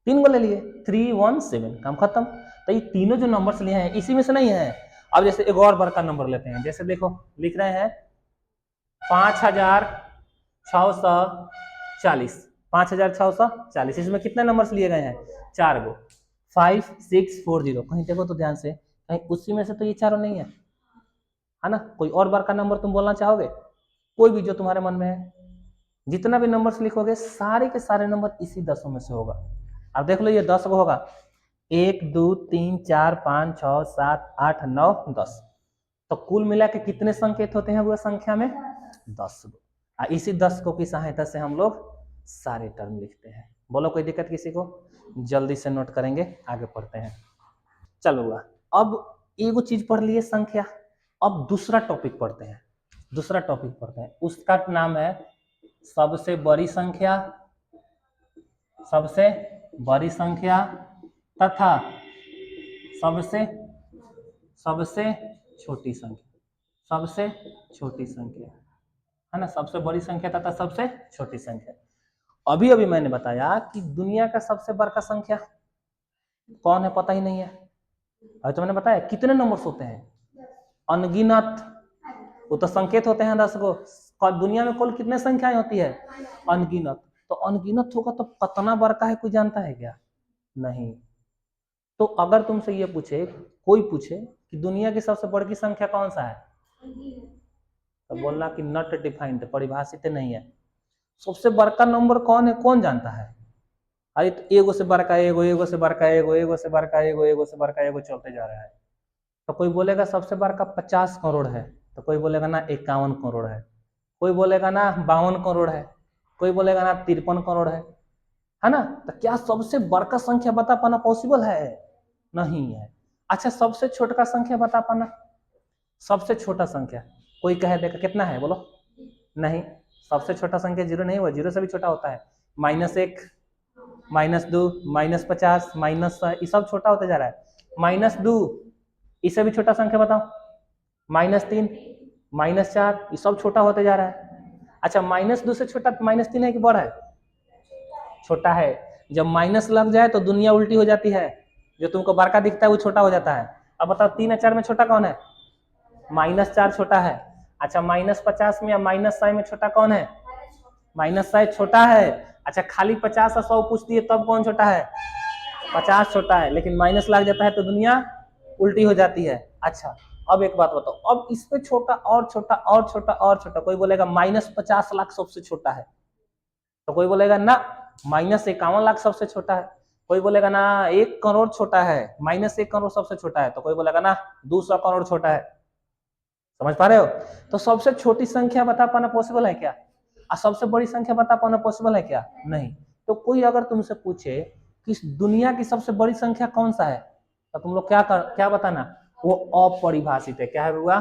3 गो ले लिए, 3 1 7, काम खत्म। तो ये तीनों जो नंबर्स लिए हैं इसी में से नहीं है। अब जैसे एक और बड़का नंबर लेते हैं, जैसे देखो लिख रहे हैं 5640, 5640, इसमें कितने नंबर्स लिए गए हैं? 4 गो, 5640। कहीं देखो तो ध्यान से, कहीं उसी में से तो ये चारों नहीं है ना? कोई और बार का नंबर तुम बोलना चाहोगे? कोई भी जो तुम्हारे मन में है, जितना भी नंबर्स लिखोगे सारे के सारे नंबर इसी 10 में से होगा। अब देख लो ये 10 गो होगा, 1 2 3 4 5 6 7 8 9 10। तो कुल मिला के कितने संकेत होते हैं वो संख्या में? 10 गो। इसी 10 को की सहायता से हम लोग सारे टर्म लिखते हैं। बोलो कोई दिक्कत किसी को? जल्दी से नोट करेंगे, आगे पढ़ते हैं। चलो अब एगो चीज पढ़ लिए संख्या, अब दूसरा टॉपिक पढ़ते हैं। उसका नाम है सबसे बड़ी संख्या, सबसे बड़ी संख्या तथा सबसे छोटी संख्या, है ना? सबसे बड़ी संख्या तथा सबसे छोटी संख्या। अभी मैंने बताया कि दुनिया का सबसे बड़ा संख्या कौन है, पता ही नहीं है। अभी तो मैंने बताया कितने नंबर्स होते हैं, अनगिनत। वो तो संकेत होते हैं 10 गो। दुनिया में कुल कितने संख्याएं होती है? अनगिनत। तो अनगिनत होगा तो कितना बड़ा है, कोई जानता है क्या? नहीं। तो अगर तुमसे ये कोई पूछे कि दुनिया की सबसे बड़ी संख्या कौन सा है, तो बोलना कि नॉट डिफाइंड, परिभाषित नहीं है। सबसे बड़ा नंबर कौन है, कौन जानता है? अरे तो एगो से बड़का एगो से बड़का एगो से बड़का एगो चलते जा रहा है। तो कोई बोलेगा सबसे बड़का 50 करोड़ है, तो कोई बोलेगा ना 51 करोड़ है, कोई बोलेगा ना 52 करोड़ है, कोई बोलेगा ना 53 करोड़ है ना? तो क्या सबसे बड़का संख्या बता पाना पॉसिबल है? नहीं है। अच्छा, सबसे छोटा संख्या बता पाना? सबसे छोटा संख्या कोई कहे देखा कितना है, बोलो। नहीं, सबसे छोटा संख्या 0 नहीं हुआ, 0 से भी छोटा होता है। -1, -2, -50, -100, ये सब छोटा होता जा रहा है। -2, इससे भी छोटा संख्या बताओ। -3, -4, ये सब छोटा होते जा रहा है। अच्छा, -2 से छोटा -3 है कि बड़ा है? छोटा है। जब माइनस लग जाए तो दुनिया उल्टी हो जाती है, जो तुमको बड़का दिखता है वो छोटा हो जाता है। अब बताओ 3 और 4 में छोटा कौन है? -4 छोटा है। अच्छा, -50 में या -100 में छोटा कौन है? -100 छोटा है। अच्छा, खाली 50 और 100 पूछ दिए तब कौन छोटा है? 50 छोटा है। लेकिन माइनस लग जाता है तो दुनिया उल्टी हो जाती है। अच्छा, अब एक बात बताओ, अब इस पे छोटा और छोटा और छोटा और छोटा, कोई बोलेगा -50 लाख सबसे छोटा है, तो कोई बोलेगा ना -51 लाख सबसे छोटा है, कोई बोलेगा ना 1 करोड़ छोटा है, -1 करोड़ सबसे छोटा है, तो कोई बोलेगा ना 200 करोड़ छोटा है। समझ पा रहे हो? तो सबसे छोटी संख्या बता पाना पॉसिबल है क्या? और सबसे बड़ी संख्या बता पाना पॉसिबल है क्या? नहीं। तो कोई अगर तुमसे पूछे कि दुनिया की सबसे बड़ी संख्या कौन सा है, तो तुम लोग क्या बताना? वो अपरिभाषित है। क्या है हुआ?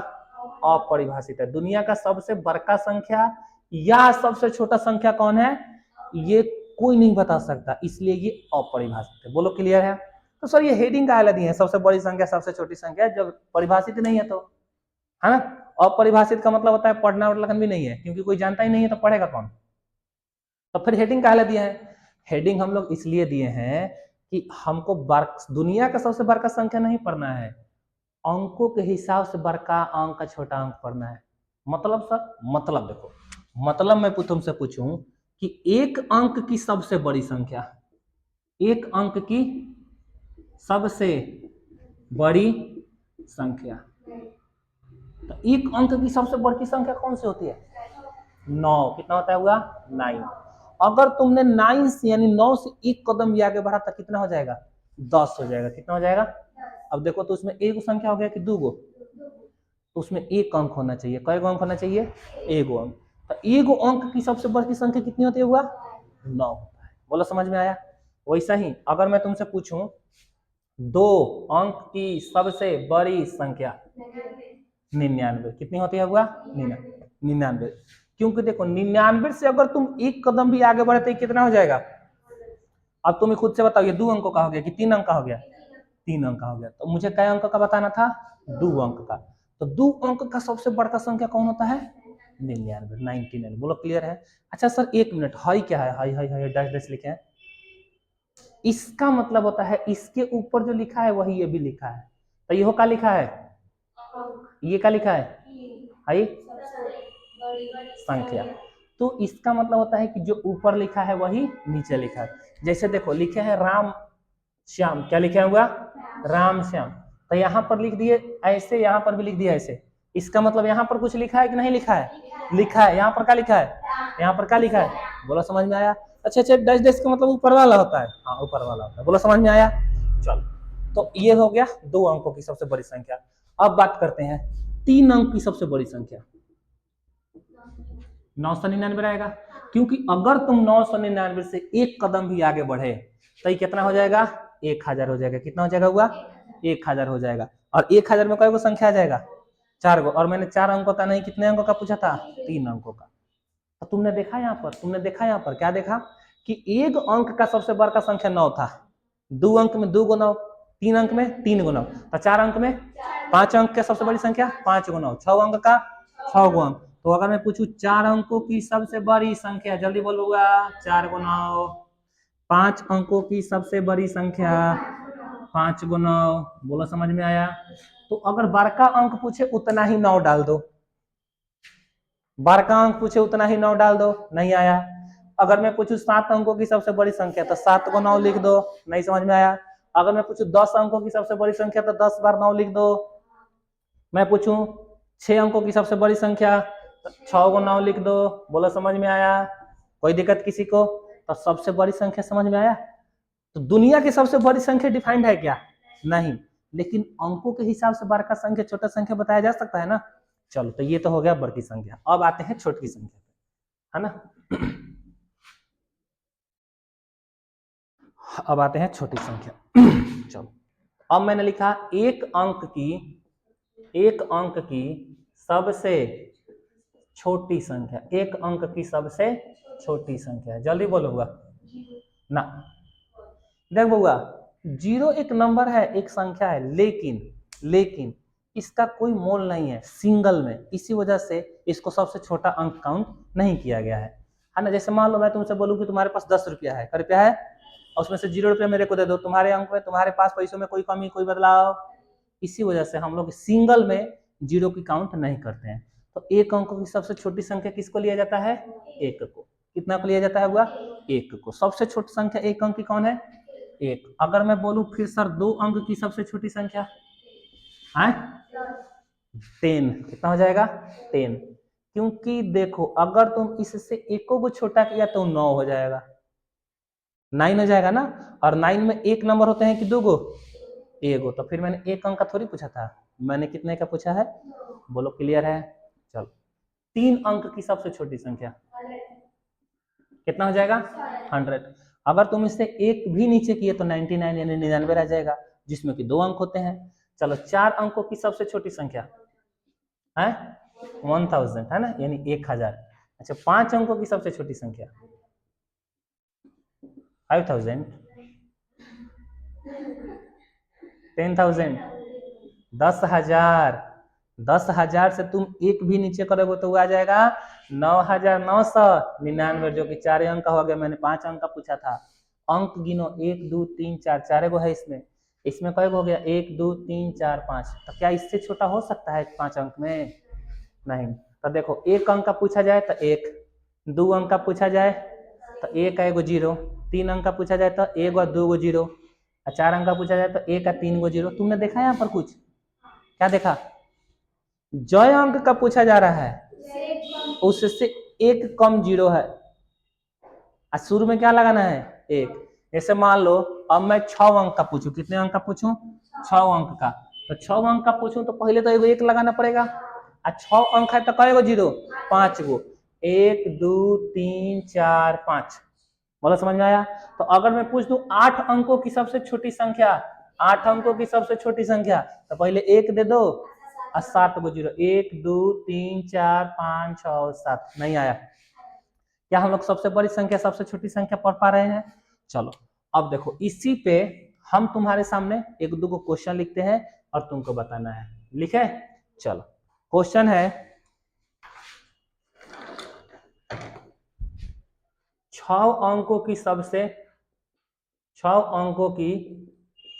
अपरिभाषित है। दुनिया का सबसे बड़ा संख्या या सबसे छोटा संख्या कौन है, ये कोई नहीं बता सकता, इसलिए ये अपरिभाषित है। बोलो क्लियर है? तो सर ये हेडिंग का दिए हैं, सबसे बड़ी संख्या सबसे छोटी संख्या, जब परिभाषित नहीं है तो, है ना? अपरिभाषित का मतलब होता है पढ़ना और लिखना भी नहीं है, क्योंकि कोई जानता ही नहीं है तो पढ़ेगा कौन? तो फिर हेडिंग का दिया है? हेडिंग हम लोग इसलिए दिए हैं कि हमको दुनिया का सबसे बड़ा संख्या नहीं पढ़ना है, अंकों के हिसाब से बड़का अंक का छोटा अंक पढ़ना है। मतलब सर, मतलब देखो, मतलब मैं तुमसे पूछूं कि एक अंक की सबसे बड़ी संख्या, एक अंक की सबसे बड़ी संख्या, तो एक अंक की सबसे बड़ी संख्या कौन सी होती है? 9। कितना होता है हुआ? 9। अगर तुमने 9 से यानी 9 से एक कदम भी आगे बढ़ा तो कितना हो जाएगा? 10 हो जाएगा। कितना हो जाएगा? अब देखो तो उसमें एक संख्या हो गया कि 2 गो, तो उसमें एक अंक होना चाहिए। कई अंक होना चाहिए? एगो अंक। तो एगो अंक की सबसे बड़ी संख्या कितनी होती है हुआ? 9 होता है। बोलो समझ में आया? वैसा ही अगर मैं तुमसे पूछूं दो अंक की सबसे बड़ी संख्या 99। कितनी होती है हुआ? 99। क्योंकि देखो 99 से अगर तुम एक कदम भी आगे बढ़े तो ये कितना हो जाएगा? अब तुम खुद से बताओ, ये 2 अंकों का हो गया कि 3 अंक का हो गया? 3 अंक का हो गया। तो मुझे कई अंक का बताना था? 2 अंक का। तो 2 अंक का सबसे बड़ा संख्या कौन होता है? 99, 99। बोलो क्लियर है? अच्छा सर 1 मिनट, हाई क्या है? High high high dash dash लिखे हैं। इसका मतलब होता है इसके ऊपर जो लिखा है वही ये भी लिखा है। तो ये का लिखा है? ये का लिखा है? हाई संख्या। तो इसका मतलब होता है कि जो ऊपर लिखा है वही नीचे लिखा है। जैसे देखो लिखे हैं राम श्याम, क्या लिखा हुआ? राम श्याम। तो यहाँ पर लिख दिए ऐसे, यहाँ पर भी लिख दिया ऐसे। इसका मतलब यहाँ पर कुछ लिखा है कि नहीं लिखा है? लिखा है। यहाँ पर क्या लिखा है? यहाँ पर क्या लिखा है? बोलो समझ में आया? अच्छा अच्छा, डैश डैश का मतलब ऊपर वाला होता है। हाँ ऊपर वाला होता है। बोलो समझ में आया? चलो, तो ये हो गया 2 अंकों की सबसे बड़ी संख्या। अब बात करते हैं 3 अंक की सबसे बड़ी संख्या। 999 रहेगा, क्योंकि अगर तुम 999 से एक कदम भी आगे बढ़े तो ये कितना हो जाएगा? 1000 हो जाएगा। कितना हो जाएगा हुआ? 1000 हो जाएगा। और 1000 में कई संख्या आ जाएगा? 4 गो। और मैंने 4 अंकों का नहीं, कितने अंकों का पूछा था? 3 अंकों का। तो तुमने देखा यहाँ पर, क्या देखा कि एक अंक का सबसे बड़ा संख्या 9 था। 2 अंक में 2 गो 9, 3 अंक में 3 गो 9, तो 4 अंक में 5 अंक का सबसे बड़ी संख्या 5 गो 9, 6 अंक का 6 गो अंक। तो अगर मैं पूछूं 4 अंकों की सबसे बड़ी संख्या, जल्दी बोलूंगा? 4 गो 9। 5 अंकों की सबसे बड़ी संख्या 5 गो 9। बोलो समझ में आया? तो अगर बड़का अंक पूछे उतना ही 9 डाल दो। बड़का अंक पूछे उतना ही 9 डाल दो। नहीं आया? अगर मैं पूछूं 7 अंकों की सबसे बड़ी संख्या तो 7 को 9 लिख दो। नहीं समझ में आया? अगर मैं पूछूं 10 अंकों की सबसे बड़ी संख्या तो 10 बार 9 लिख दो। मैं पूछूं 6 अंकों की सबसे बड़ी संख्या तो 6 को 9 लिख दो। बोलो समझ में आया? कोई दिक्कत किसी को? तो सबसे बड़ी संख्या समझ में आया? तो दुनिया की सबसे बड़ी संख्या डिफाइंड है क्या? नहीं, लेकिन अंकों के हिसाब से बड़ा संख्या छोटा संख्या बताया जा सकता है ना। चलो, तो ये तो हो गया बड़ी संख्या। अब आते हैं छोटी संख्या, है ना। अब आते हैं छोटी संख्या। चलो, अब मैंने लिखा एक अंक की सबसे छोटी संख्या। एक अंक की सबसे छोटी संख्या, जल्दी बोलो हुआ ना। देख बउआ, 0 एक नंबर है, एक संख्या है, लेकिन इसका कोई मोल नहीं है सिंगल में। इसी वजह से इसको सबसे छोटा अंक काउंट नहीं किया गया है ना। जैसे मान लो मैं तुमसे बोलूं कि तुम्हारे पास 10 रुपया है, रुपया है, और उसमें से 0 रुपया मेरे को दे दो। तुम्हारे अंक में, तुम्हारे पास पैसों में कोई कमी, कोई बदलाव? इसी वजह से हम लोग सिंगल में 0 की काउंट नहीं करते हैं। तो एक अंक की सबसे छोटी संख्या किसको लिया जाता है? 1 को। कितना को लिया जाता है हुआ? 1 को। सबसे छोटी संख्या एक अंक की कौन है? 1। अगर मैं बोलूं फिर सर 2 अंक की सबसे छोटी संख्या है 10, कितना हो जाएगा? 10। क्योंकि देखो अगर तुम इससे एको को छोटा किया तो 9 हो जाएगा, 9 हो जाएगा ना। और 9 में एक नंबर होते हैं कि 2 गो? 1 गो। तो फिर मैंने एक अंक का थोड़ी पूछा था, मैंने कितने का पूछा है? बोलो क्लियर है? चलो, 3 अंक की सबसे छोटी संख्या कितना हो जाएगा? 100। अगर तुम इससे एक भी नीचे किए तो 99 यानी 99 रह जाएगा, जिसमें कि 2 अंक होते हैं। चलो, 4 अंकों की सबसे छोटी संख्या है 1000, है ना, यानी 1000। अच्छा, 5 अंकों की सबसे छोटी संख्या 5000, 10,000, 10,000। 10,000 से तुम एक भी नीचे करोगे तो वो आ जाएगा 9,999, जो कि 4 अंक का हो गया। मैंने 5 अंक का पूछा था। अंक गिनो, 1 2 3 4, 4 गो है इसमें। इसमें कई हो गया? 1 2 3 4 5। तो क्या इससे छोटा हो सकता है 5 अंक में? नहीं। तो देखो, एक अंक का पूछा जाए तो 1, 2 अंक का पूछा जाए तो 1 है 0, 3 अंक का पूछा जाए तो 1 और 2 0, 4 अंक का पूछा जाए तो 1 और 3 0। तुमने देखा यहाँ पर कुछ? क्या देखा? जय अंक का पूछा जा रहा है, उससे एक कम 0 है। शुरू में क्या लगाना है? 1। जैसे मान लो अब मैं 6 अंक का पूछूं, कितने अंक का पूछूं? 6 अंक का। तो 6 अंक का पूछूं तो पहले तो एगो 1 लगाना पड़ेगा। 6 अंक है तो कई गो 0? 5 गो। 1 2 3 4 5। बोलो समझ में आया? तो अगर मैं पूछ दूं 8 अंकों की सबसे छोटी संख्या, 8 अंकों की सबसे छोटी संख्या, तो पहले 1 दे दो और 7 को 0, 1 2 3 4 5 6 7, नहीं आया। क्या हम लोग सबसे बड़ी संख्या सबसे छोटी संख्या पढ़ पा रहे हैं? चलो अब देखो, इसी पे हम तुम्हारे सामने एक दो क्वेश्चन लिखते हैं और तुमको बताना है। लिखे? चलो क्वेश्चन है, 6 अंकों की सबसे 6 अंकों की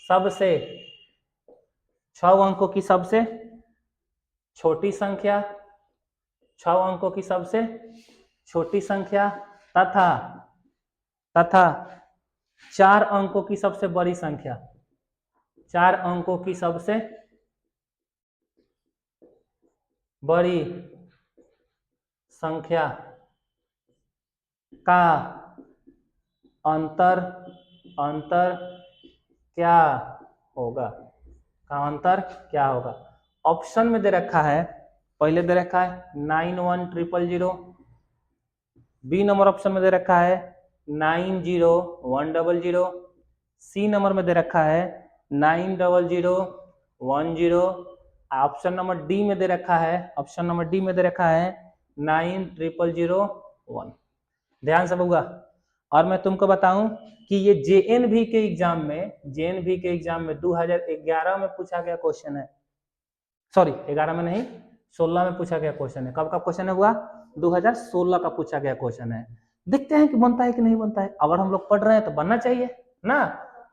सबसे 6 अंकों की सबसे छोटी संख्या, 6 अंकों की सबसे छोटी संख्या तथा 4 अंकों की सबसे बड़ी संख्या, 4 अंकों की सबसे बड़ी संख्या का अंतर क्या होगा? का अंतर क्या होगा? ऑप्शन में दे रखा है, पहले दे रखा है 91000, बी नंबर ऑप्शन में दे रखा है 90100, सी नंबर में दे रखा है 90010, ऑप्शन नंबर डी में दे रखा है, ऑप्शन नंबर डी में दे रखा है 90001। ध्यान से होगा। और मैं तुमको बताऊं कि ये जेएनवी के एग्जाम में 2011 में पूछा गया क्वेश्चन है, सॉरी 11 में नहीं 16 में पूछा गया क्वेश्चन है। कब का क्वेश्चन है हुआ? 2016 का पूछा गया क्वेश्चन है। देखते हैं कि बनता है कि नहीं बनता है। अगर हम लोग पढ़ रहे हैं तो बनना चाहिए ना।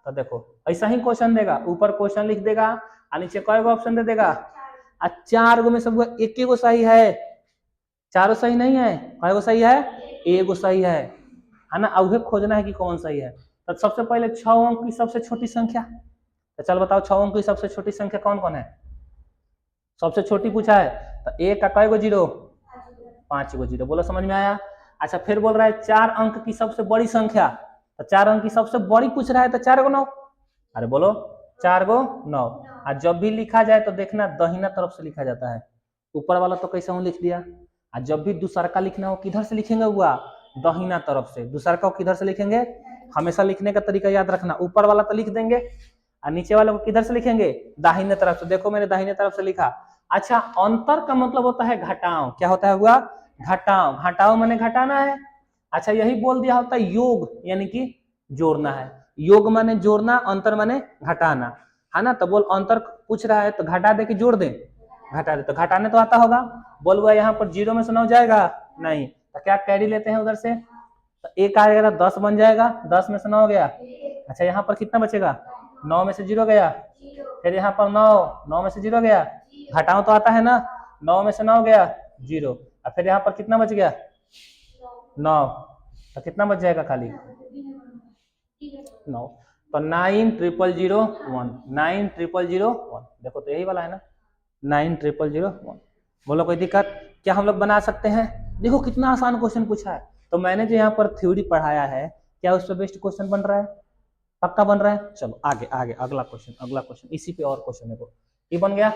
तो देखो ऐसा ही क्वेश्चन देगा, ऊपर क्वेश्चन लिख देगा और नीचे कई गो ऑप्शन दे देगा, 4 गो में सब एक ही गो सही है, चारों सही नहीं है। कई गो सही है? एक गो सही है ना। अब खोजना है कि कौन सही है। तो सबसे पहले 6 अंक की सबसे छोटी संख्या, तो चल बताओ 6 अंक की सबसे छोटी संख्या कौन कौन है? सबसे छोटी पूछा है तो एक का कई गो 0? 5 गो 0। बोलो समझ में आया? अच्छा फिर बोल रहा है 4 अंक की सबसे बड़ी संख्या, तो 4 अंक की सबसे बड़ी पूछ रहा है तो 4 गो 9। अरे बोलो 4 गो 9। और जब भी लिखा जाए तो देखना दाहिना तरफ से लिखा जाता है, ऊपर वाला तो कैसे हूँ लिख दिया। और जब भी दूसरा का लिखना हो किधर से लिखेंगे हुआ? दाहिना तरफ से। दूसरा का किधर से लिखेंगे? हमेशा लिखने का तरीका याद रखना, ऊपर वाला तो लिख देंगे और नीचे वाले को किधर से लिखेंगे? दाहिने तरफ से। देखो मैंने दाहिने तरफ से लिखा। अच्छा अंतर का मतलब होता है घटाओ। क्या होता है हुआ? घटाओ। घटाओ माने घटाना है। अच्छा यही बोल दिया होता है योग, यानी कि जोड़ना है। योग माने जोड़ना, अंतर माने घटाना, है ना। तो बोल अंतर पूछ रहा है तो घटा दे कि जोड़ दे? घटा दे। तो घटाने तो आता होगा। बोल हुआ यहाँ पर 0 में से 9 जाएगा नहीं, तो क्या कैरी लेते हैं उधर से, तो 1 आएगा 10 बन जाएगा, 10 में से 9 गया। अच्छा यहाँ पर कितना बचेगा? 9 में से 0 गया, फिर यहाँ पर 9 में से 0 गया, घटाओ तो आता है ना, 9 में से 9 गया 0, और फिर यहाँ पर कितना बच गया? 9, तो कितना बच जाएगा खाली? 9। तो 90001, 90001। देखो तो यही वाला है ना, 90001। बोलो कोई दिक्कत? क्या हम लोग बना सकते हैं? देखो कितना आसान क्वेश्चन पूछा है। तो मैंने जो यहाँ पर थ्योरी पढ़ाया है, क्या उस पर बेस्ट क्वेश्चन बन रहा है? पक्का बन रहा है। चलो आगे आगे अगला क्वेश्चन, इसी पे और क्वेश्चन देखो, ये बन गया।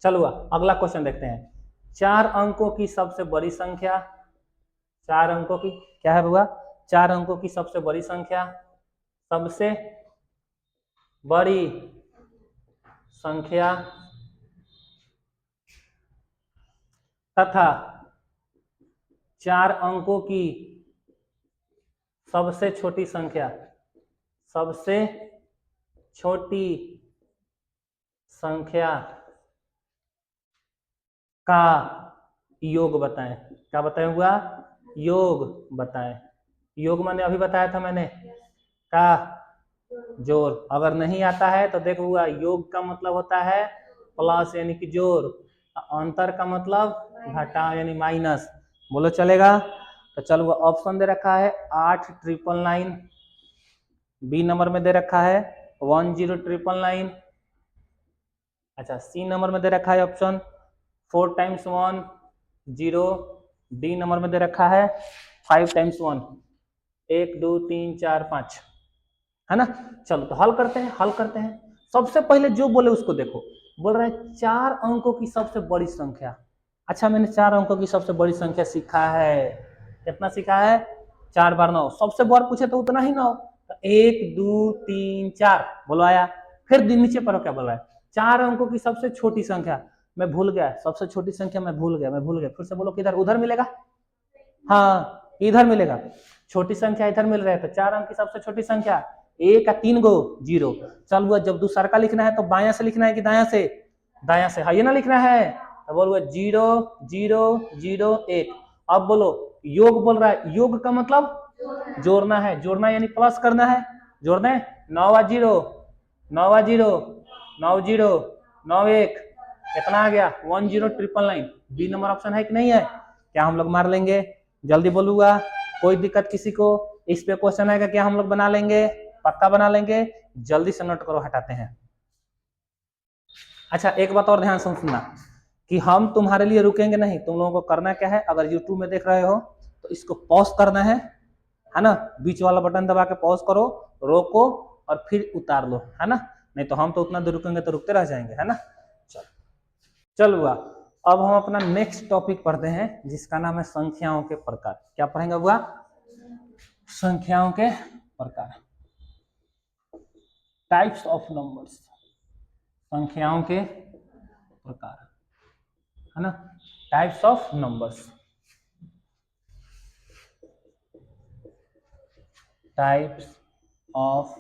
चलो अगला क्वेश्चन देखते हैं। 4 अंकों की सबसे बड़ी संख्या, 4 अंकों की क्या है बुआ? 4 अंकों की सबसे बड़ी संख्या, सबसे बड़ी संख्या तथा 4 अंकों की सबसे छोटी संख्या, सबसे छोटी संख्या का योग बताएं। क्या बताएं हुआ? योग बताएं। योग मैंने अभी बताया था मैंने, का जोड़। अगर नहीं आता है तो देखो हुआ, योग का मतलब होता है प्लस यानी कि जोड़, अंतर का मतलब घटा यानी माइनस। बोलो चलेगा? तो चलो वो ऑप्शन दे रखा है 8999, बी नंबर में दे रखा है 10999। अच्छा सी नंबर में दे रखा है ऑप्शन 4 टाइम्स 1 0, डी नंबर में दे रखा है 5 टाइम्स 1 1 2 3 4 5, है ना। चलो तो हल करते हैं। सबसे पहले जो बोले उसको देखो, बोल रहा है 4 अंकों की सबसे बड़ी संख्या। अच्छा, मैंने 4 अंकों की सबसे बड़ी संख्या सीखा है। कितना सीखा है? 4 बार 9। सबसे बार पूछे तो उतना ही 9। 1 2 3 4 बोलो आया। फिर नीचे पढ़ो क्या बोल रहा है? 4 अंकों की सबसे छोटी संख्या। मैं भूल गया, सबसे छोटी संख्या मैं भूल गया। फिर से बोलो, किधर? उधर मिलेगा? हाँ, इधर मिलेगा। छोटी संख्या इधर मिल रहा है, तो 4 अंक की सबसे छोटी संख्या 1 का 3 गो 0। चल हुआ, जब दूसरा का लिखना है तो बायां से लिखना है कि दायां से? दायां से। हाँ, ये ना लिखना है। तो बोल हुआ 0 0 0 1। अब बोलो, योग बोल रहा है। योग का मतलब जोड़ना है। जोड़ना यानी प्लस करना है। जोड़ दें। 9 0 9 0 9 0 9 1। कितना आ गया? 10999। बी नंबर ऑप्शन है कि नहीं है? क्या हम लोग मार लेंगे? जल्दी बोलूंगा, कोई दिक्कत किसी को? इस पे क्वेश्चन आएगा, क्या हम लोग बना लेंगे? पक्का बना लेंगे। जल्दी से नोट करो, हटाते हैं। अच्छा, एक बात और ध्यान से सुनना कि हम तुम्हारे लिए रुकेंगे नहीं। तुम लोगों को करना क्या है, अगर यूट्यूब में देख रहे हो तो इसको पॉज करना है ना? बीच वाला बटन दबा के पॉज करो, रोको और फिर उतार लो, है ना? नहीं तो हम तो उतना देर रुकेंगे तो रुकते रह जाएंगे, है ना? चल हुआ। अब हम अपना नेक्स्ट टॉपिक पढ़ते हैं, जिसका नाम है संख्याओं के प्रकार। क्या पढ़ेंगे हुआ? संख्याओं के प्रकार, टाइप्स ऑफ नंबर्स। संख्याओं के प्रकार, है ना? Types of numbers. Types of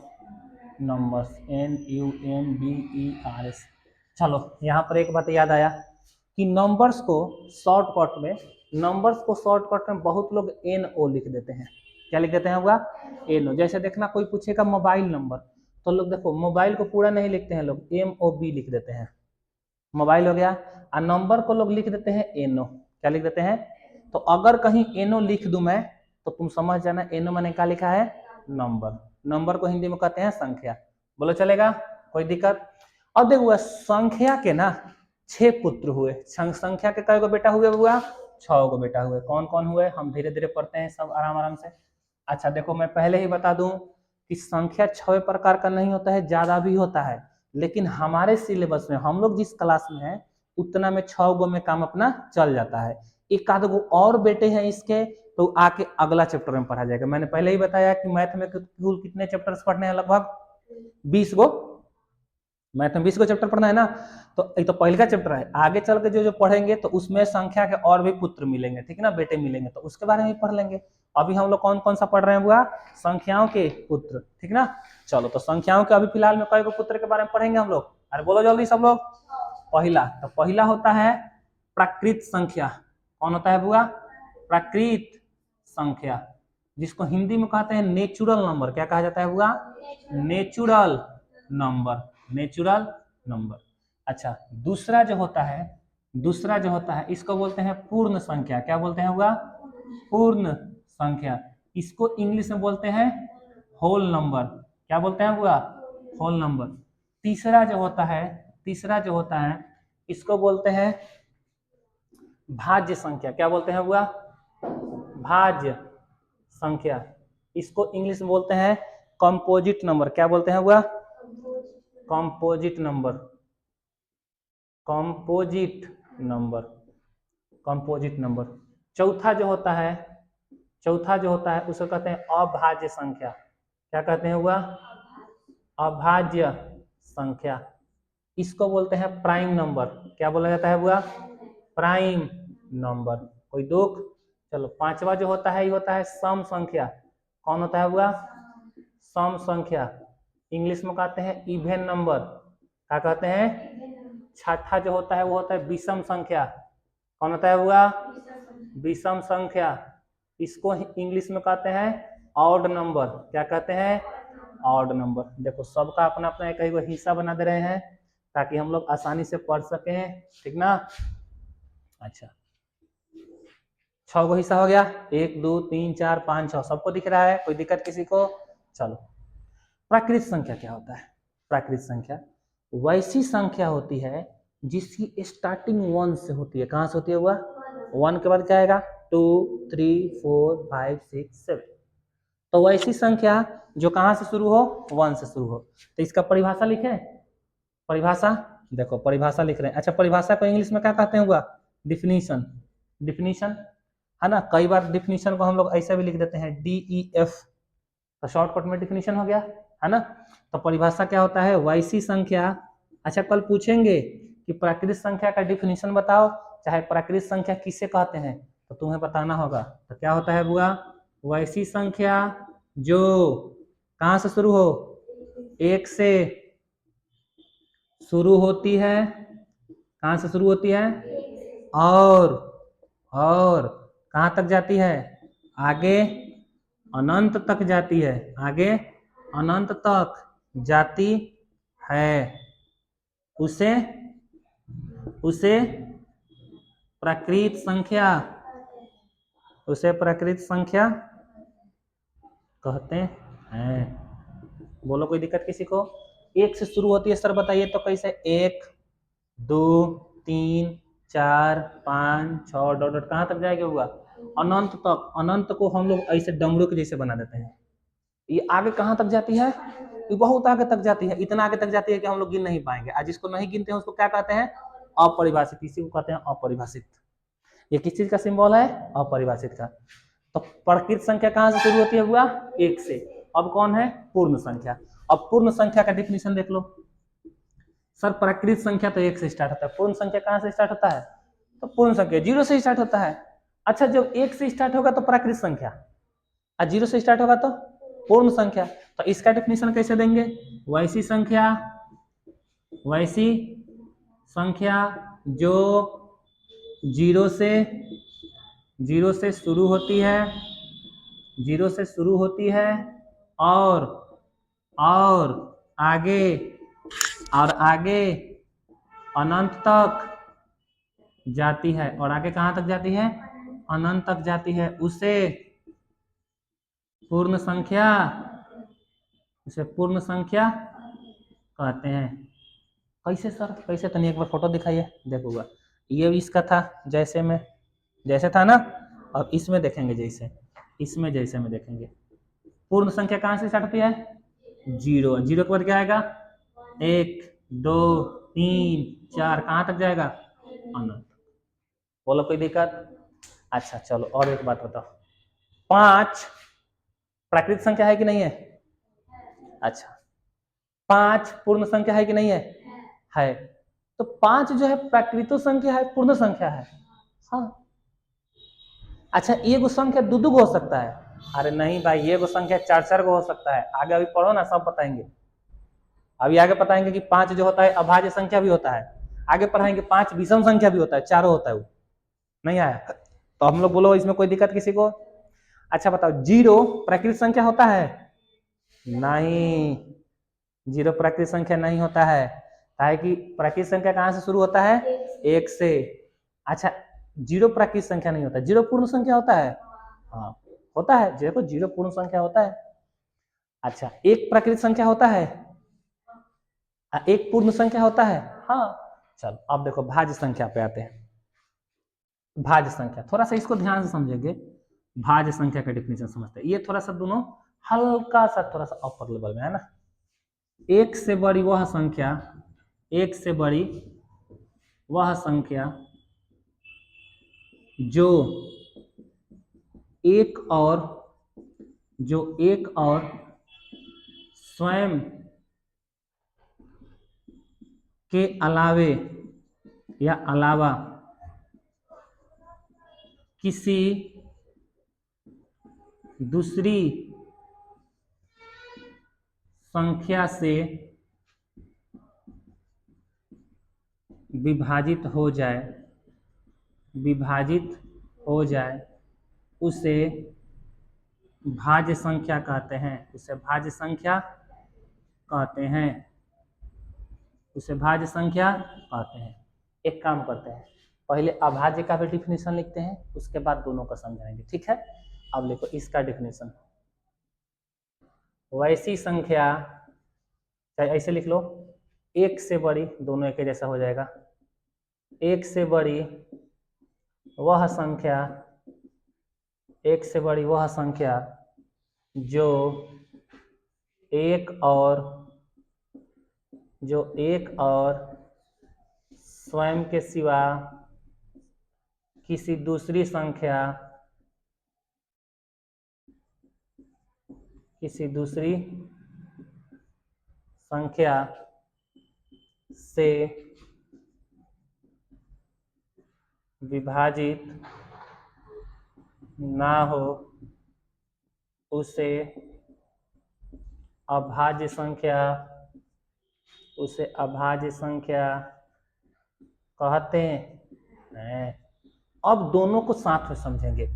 numbers, NUMBERS। चलो, यहाँ पर एक बात याद आया कि नंबर्स को शॉर्टकट में बहुत लोग NO लिख देते हैं। क्या लिख देते हैं हुआ? NO। जैसे देखना, कोई पूछेगा मोबाइल नंबर, तो लोग देखो मोबाइल को पूरा नहीं लिखते हैं, लोग MOB लिख देते हैं। मोबाइल हो गया। और नंबर को लोग लिख देते हैं NO। क्या लिख देते हैं? तो अगर कहीं NO लिख दूं मैं, तो तुम समझ जाना NO मैंने क्या लिखा है? नंबर। नंबर को हिंदी में कहते हैं संख्या। बोलो, चलेगा? कोई दिक्कत? अब देखो, संख्या के ना 6 पुत्र हुए। संख्या के कई गो बेटा हुए हुआ? 6 गो बेटा हुए। कौन कौन हुए? हम धीरे धीरे पढ़ते हैं सब, आराम आराम से। अच्छा देखो, मैं पहले ही बता दूं कि संख्या 6 प्रकार का नहीं होता है, ज्यादा भी होता है। लेकिन हमारे सिलेबस में, हम लोग जिस क्लास में है, उतना में 6 गो में काम अपना चल जाता है। एक आध गो और बेटे हैं इसके, तो आके अगला चैप्टर में पढ़ा जाएगा। मैंने पहले ही बताया कि मैथ में कुल कितने चैप्टर्स पढ़ने हैं? लगभग 20 गो। मैथ में 20 गो चैप्टर पढ़ना है ना? तो एक तो पहले का चैप्टर है, आगे चल के जो पढ़ेंगे तो उसमें संख्या के और भी पुत्र मिलेंगे, ठीक है ना? बेटे मिलेंगे, तो उसके बारे में भी पढ़ लेंगे। अभी हम लोग कौन कौन सा पढ़ रहे हैं हुआ? संख्याओं के पुत्र, ठीक ना? चलो, तो संख्याओं के अभी फिलहाल में कई गो पुत्र के बारे में पढ़ेंगे हम लोग। अरे बोलो जल्दी सब लोग। पहला, तो पहला होता है प्राकृत संख्या। कौन होता है बुआ? प्राकृत संख्या, जिसको हिंदी में कहते हैं नेचुरल नंबर। क्या कहा जाता है बुआ? Natural number. Natural number. अच्छा, दूसरा जो होता है इसको बोलते हैं पूर्ण संख्या। क्या बोलते हैं हुआ? पूर्ण संख्या। इसको इंग्लिश में बोलते हैं होल नंबर। क्या बोलते हैं हुआ? Whole number. तीसरा जो होता है इसको बोलते हैं भाज्य संख्या। क्या बोलते हैं हुआ? भाज्य संख्या। इसको इंग्लिश में बोलते हैं कंपोजिट नंबर। क्या बोलते हैं हुआ? Composite number. Composite number. Composite number. चौथा जो होता है उसको कहते हैं अभाज्य संख्या। क्या कहते हैं हुआ? अभाज्य संख्या। इसको बोलते हैं प्राइम नंबर। क्या बोला जाता है हुआ? Prime number. कोई दुख? चलो, पांचवा जो होता है ये होता है सम संख्या। कौन होता है हुआ? सम संख्या। इंग्लिश में कहते हैं इवन नंबर। क्या कहते हैं? छठा जो होता है वो होता है विषम संख्या। कौन होता है हुआ? विषम संख्या। इसको इंग्लिश में कहते हैं ऑड नंबर। क्या कहते हैं? Odd number. देखो, सबका अपना अपना एक हिस्सा बना दे रहे हैं ताकि हम लोग आसानी से पढ़ सकें, ठीक ना? अच्छा, 6 गो हिस्सा हो गया। 1 2 3 4 5 6 सबको दिख रहा है? कोई दिक्कत किसी को? चलो, प्राकृत संख्या क्या होता है? प्राकृत संख्या वैसी संख्या होती है जिसकी स्टार्टिंग 1 से होती है। कहां से होती है हुआ? 1 के बाद क्या आएगा? 2 3 4 5 6 7। तो वैसी संख्या जो कहां से शुरू हो? 1 से शुरू हो। तो इसका परिभाषा लिखे। परिभाषा देखो परिभाषा लिख रहे हैं। अच्छा, परिभाषा को इंग्लिश में क्या कहते हैं हुआ? डिफिनीशन। डिफिनीशन है ना, कई बार डिफिनीशन को हम लोग ऐसा भी लिख देते हैं DEF, तो शॉर्टकट में डिफिनीशन हो गया, है ना। तो परिभाषा क्या होता है? वैसी संख्या। अच्छा, कल पूछेंगे कि प्राकृत संख्या का डिफिनीशन बताओ, चाहे प्राकृत संख्या किसे कहते हैं, तो तुम्हें बताना होगा। तो क्या होता है बुआ? वैसी संख्या जो कहां से शुरू हो? 1 से शुरू होती है। कहां से शुरू होती है? और कहां तक जाती है? आगे अनंत तक जाती है। आगे अनंत तक जाती है। उसे प्राकृत संख्या, उसे प्राकृत संख्या कहते हैं। बोलो, कोई दिक्कत किसी को? 1 से शुरू होती है सर, बताइए तो कैसे? 1 2 3 4 5 6 डॉट डॉट कहां तक जाएगा हुआ? अनंत तक। अनंत को हम लोग ऐसे डमरू के जैसे बना देते हैं। ये आगे कहां तक जाती है? ये बहुत आगे तक जाती है। इतना आगे तक जाती है कि हम लोग गिन नहीं पाएंगे। आज जिसको नहीं गिनते हैं उसको क्या कहते हैं? अपरिभाषित। इसी को कहते हैं अपरिभाषित। ये किस चीज का सिंबल है? अपरिभाषित का। तो प्राकृत संख्या कहां से शुरू होती है हुआ? 1 से। अब कौन है? पूर्ण संख्या। अब पूर्ण संख्या का डिफिनीशन देख लो। सर प्राकृत संख्या तो 1 से स्टार्ट होता है, पूर्ण संख्या कहां से स्टार्ट होता है? तो पूर्ण संख्या 0 से स्टार्ट होता है। अच्छा, जब 1 से स्टार्ट होगा तो प्राकृत संख्या, और 0 से स्टार्ट होगा तो पूर्ण संख्या। तो इसका डिफिनीशन कैसे देंगे? वैसी संख्या जो 0 से शुरू होती है, 0 से शुरू होती है और आगे अनंत तक जाती है। और आगे कहां तक जाती है? अनंत तक जाती है। उसे पूर्ण संख्या कहते हैं। कैसे सर? कैसे? तनी एक बार फोटो दिखाइए। देखोगा, ये भी इसका था जैसे था ना, और इसमें देखेंगे जैसे, इसमें जैसे में देखेंगे। पूर्ण संख्या कहां से स्टार्ट होती है? 0। 0 के बाद क्या आएगा? 1 2 3 4 कहां तक जाएगा? अनंत। बोलो, कोई दिक्कत? अच्छा चलो, और एक बात बताओ, 5 प्राकृत संख्या है कि नहीं है? अच्छा, 5 पूर्ण संख्या है कि नहीं है? है। तो 5 जो है प्राकृत संख्या है, पूर्ण संख्या है। हाँ। अच्छा, एगो संख्या दो हो सकता है? अरे नहीं भाई, ये संख्या 4 गो हो सकता है। आगे अभी पढ़ो ना, सब बताएंगे। अभी आगे बताएंगे कि 5 जो होता है अभाज्य संख्या भी होता है। आगे पढ़ाएंगे 5 विषम संख्या भी होता है, चारों होता है। वो नहीं आया तो हम लोग बोलो इसमें कोई दिक्कत किसी को? अच्छा बताओ, 0 प्राकृत संख्या होता है? नहीं, 0 प्राकृत संख्या नहीं होता है। कि प्राकृत संख्या कहां से शुरू होता है? 1 से। अच्छा, 0 प्राकृत संख्या नहीं होता, 0 पूर्ण संख्या होता है। हाँ होता है, देखो 0 पूर्ण संख्या होता है। अच्छा, 1 प्राकृत संख्या होता है, 1 पूर्ण संख्या होता है। हाँ। चलो अब देखो भाज्य संख्या पे आते हैं। भाज्य संख्या थोड़ा सा इसको ध्यान से समझेंगे। भाज्य संख्या का डिफिनेशन समझते हैं। ये थोड़ा सा दोनों हल्का सा थोड़ा सा अपर लेवल में है ना। 1 से बड़ी वह संख्या, 1 से बड़ी वह संख्या जो एक और स्वयं के अलावा किसी दूसरी संख्या से विभाजित हो जाए उसे भाज्य संख्या कहते हैं। उसे भाज्य संख्या कहते हैं। एक काम करते हैं, पहले अभाज्य का भी डिफिनेशन लिखते हैं, उसके बाद दोनों का समझाएंगे, ठीक है। अब देखो इसका डिफिनेशन, वैसी संख्या, चाहे ऐसे लिख लो, 1 से बड़ी, दोनों एक जैसा हो जाएगा। 1 से बड़ी वह संख्या जो एक और स्वयं के सिवा किसी दूसरी संख्या से विभाजित ना हो उसे अभाज्य संख्या कहते हैं। अब दोनों को साथ में समझेंगे।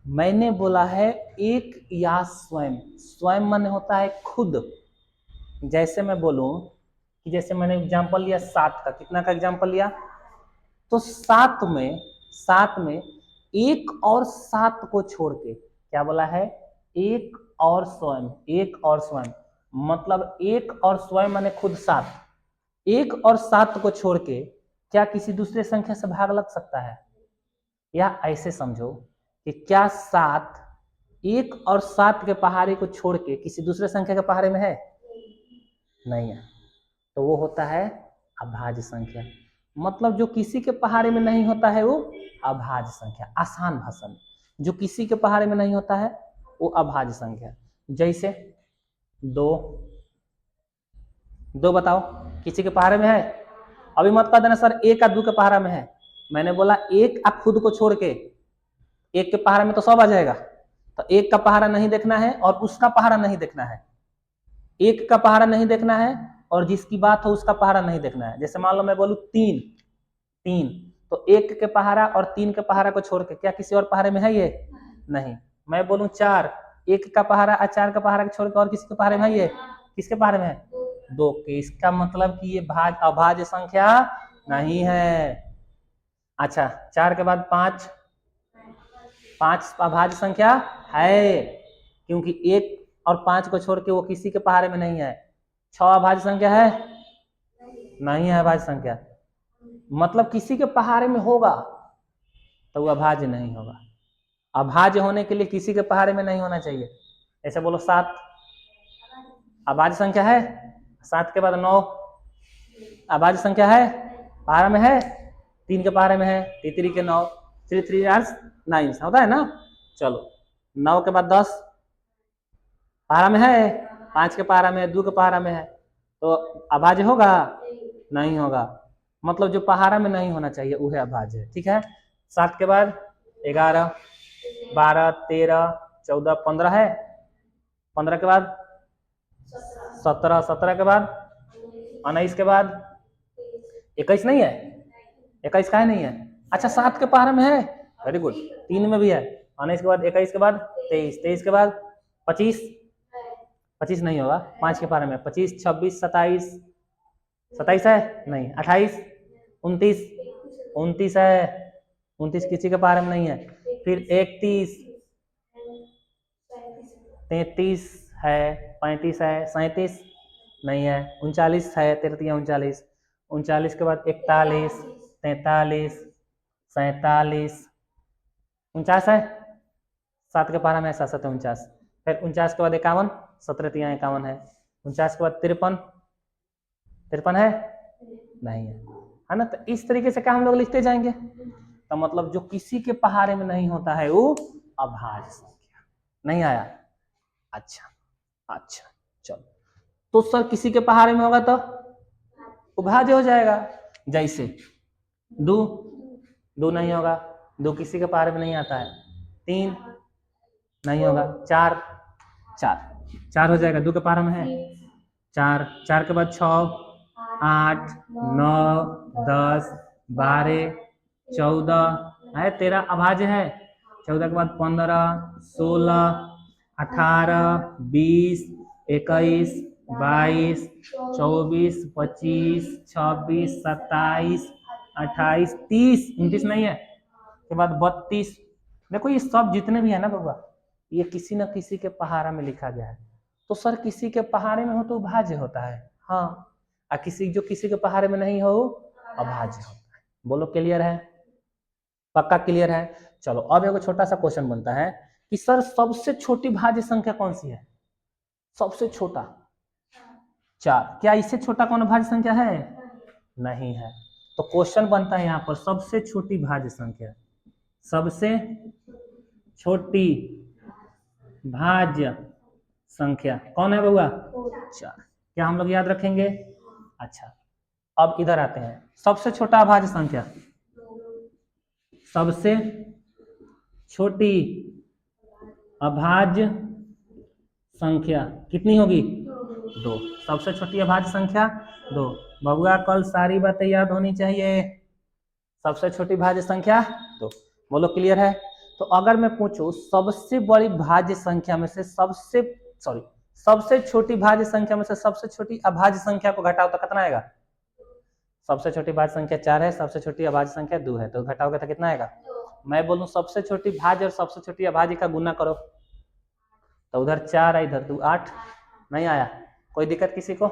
मैंने बोला है एक या स्वयं माने होता है खुद। जैसे मैं बोलूं कि जैसे मैंने एग्जांपल लिया 7 का, कितना का एग्जांपल लिया, तो 7 में 1 और 7 को छोड़ के क्या बोला है, एक और स्वयं, मतलब 1 और स्वयं माने खुद 7, 1 और 7 को छोड़ के क्या किसी दूसरे संख्या से भाग लग सकता है? या ऐसे समझो कि क्या 7 1 और 7 के पहाड़े को छोड़ के किसी दूसरे संख्या के पहाड़े में है? नहीं है, तो वो होता है अभाज्य संख्या। मतलब जो किसी के पहाड़े में नहीं होता है वो अभाज्य संख्या। आसान भाषा में, जो किसी के पहाड़े में नहीं होता है वो अभाज्य संख्या। जैसे 2 बताओ किसी के पहाड़े में है? अभी मत कह देना सर 1 और 2 के पहाड़ा में है। मैंने बोला 1 और खुद को छोड़ के 1 के पहाड़ा में तो सब आ जाएगा, तो 1 का पहाड़ा नहीं देखना है और उसका पहाड़ा नहीं देखना है। 1 का पहाड़ा नहीं देखना है और जिसकी बात हो उसका पहाड़ा नहीं देखना है। जैसे मान लो मैं बोलूं 3, तो 1 के पहाड़ा और 3 के पहाड़ा को छोड़ के क्या किसी और पहाड़े में है ये? नहीं। मैं बोलूं 4, 1 का पहाड़ा और 4 का पहाड़ा को छोड़ के और किसी के पहाड़े में है ये? किसके पहाड़े में है? 2 के। इसका मतलब कि ये अभाज्य संख्या नहीं है। अच्छा, 4 के बाद 5 अभाज्य संख्या है, क्योंकि 1 और 5 को छोड़ के वो किसी के पहाड़े में नहीं है। 6 अभाज्य संख्या है? नहीं है अभाज्य संख्या। मतलब किसी के पहाड़े में होगा तो वो अभाज्य नहीं होगा। अभाज्य होने के लिए किसी के पहाड़े में नहीं होना चाहिए। ऐसे बोलो 7 अभाज्य संख्या है, 7 के बाद 9 अभाज्य संख्या है, पहाड़ा में है, 3 के पहाड़े में है, 3 के 9, 3 3 9 होता है ना। चलो 9 के बाद 10 पहाड़ा में है, 5 के पहाड़ा में है, 2 के पहाड़ा में है, तो अभाज्य होगा? नहीं होगा। मतलब जो पहाड़ा में नहीं होना चाहिए वो है अभाज्य। ठीक है। 7 के बाद 11 12 13 14 15 है, 15 के बाद 17, 17 के बाद 19 के बाद 21 नहीं है? 21 का नहीं है? अच्छा 7 के पहाड़े में है, वेरी गुड, 3 में भी है। 19 के बाद 21 के बाद 23, 23 के बाद 25, 25 नहीं होगा, 5 के पहाड़े में 25 26 27, 27 है नहीं, 28 29, 29 है, 29 किसी के पहाड़े में नहीं है। फिर 31 33 है, 35 है, 37 नहीं है, 39 है, 39 39 के बाद 41 43 47 49 है, 7 के पहाड़ा में 7 49, फिर 49 के बाद 51, 17 51 है, 49 के बाद 53 है नहीं है ना। तो इस तरीके से क्या हम लोग लिखते जाएंगे। तो मतलब जो किसी के पहाड़े में नहीं होता है वो अभाज्य संख्या। नहीं आया? अच्छा चलो, तो सर किसी के पहाड़े में होगा तो अभाज्य हो जाएगा। जैसे 2 नहीं होगा, 2 किसी के पहाड़े में नहीं आता है। 3 नहीं होगा, 4 हो जाएगा, 2 के पहाड़े में है। 4 के बाद 6 8 9 10 12 14 है, 13 अभाज्य है। 14 के बाद 15 16 18 20 21 22 24 25 26 27 28 30 29 नहीं है, के बाद 32। देखो ये सब जितने भी है ना बाबा, ये किसी न किसी के पहाड़ा में लिखा गया है। तो सर किसी के पहाड़े में हो तो अभाज्य होता है, हाँ, और जो किसी के पहाड़े में नहीं हो अभाज्य होता है। बोलो क्लियर है? पक्का क्लियर है? चलो अब एक छोटा सा क्वेश्चन बनता है कि सर सबसे छोटी भाज्य संख्या कौन सी है? सबसे छोटा 4। क्या इससे छोटा कौन भाज्य संख्या है? नहीं है। तो क्वेश्चन बनता है यहाँ पर सबसे छोटी भाज्य संख्या, सबसे छोटी भाज्य संख्या कौन है बउआ? 4। क्या हम लोग याद रखेंगे? अच्छा, अब इधर आते हैं, सबसे छोटा अभाज्य संख्या, सबसे छोटी अभाज्य संख्या कितनी होगी? 2। सबसे छोटी अभाज्य संख्या 2। बबुआ कल सारी बातें याद होनी चाहिए। सबसे छोटी भाज्य संख्या 2। बोलो क्लियर है? तो अगर मैं पूछूं सबसे बड़ी भाज्य संख्या में से सबसे छोटी भाज्य संख्या में से सबसे छोटी अभाज्य संख्या को घटाओ तो कितना आएगा? सबसे छोटी भाज्य संख्या 4 है, सबसे छोटी अभाज्य संख्या 2 है, तो घटाओगे तो कितना आएगा? मैं बोलूं सबसे छोटी भाज्य और सबसे छोटी अभाज्य का गुना करो, तो उधर 4 है, इधर 2, 8। नहीं आया? कोई दिक्कत किसी को?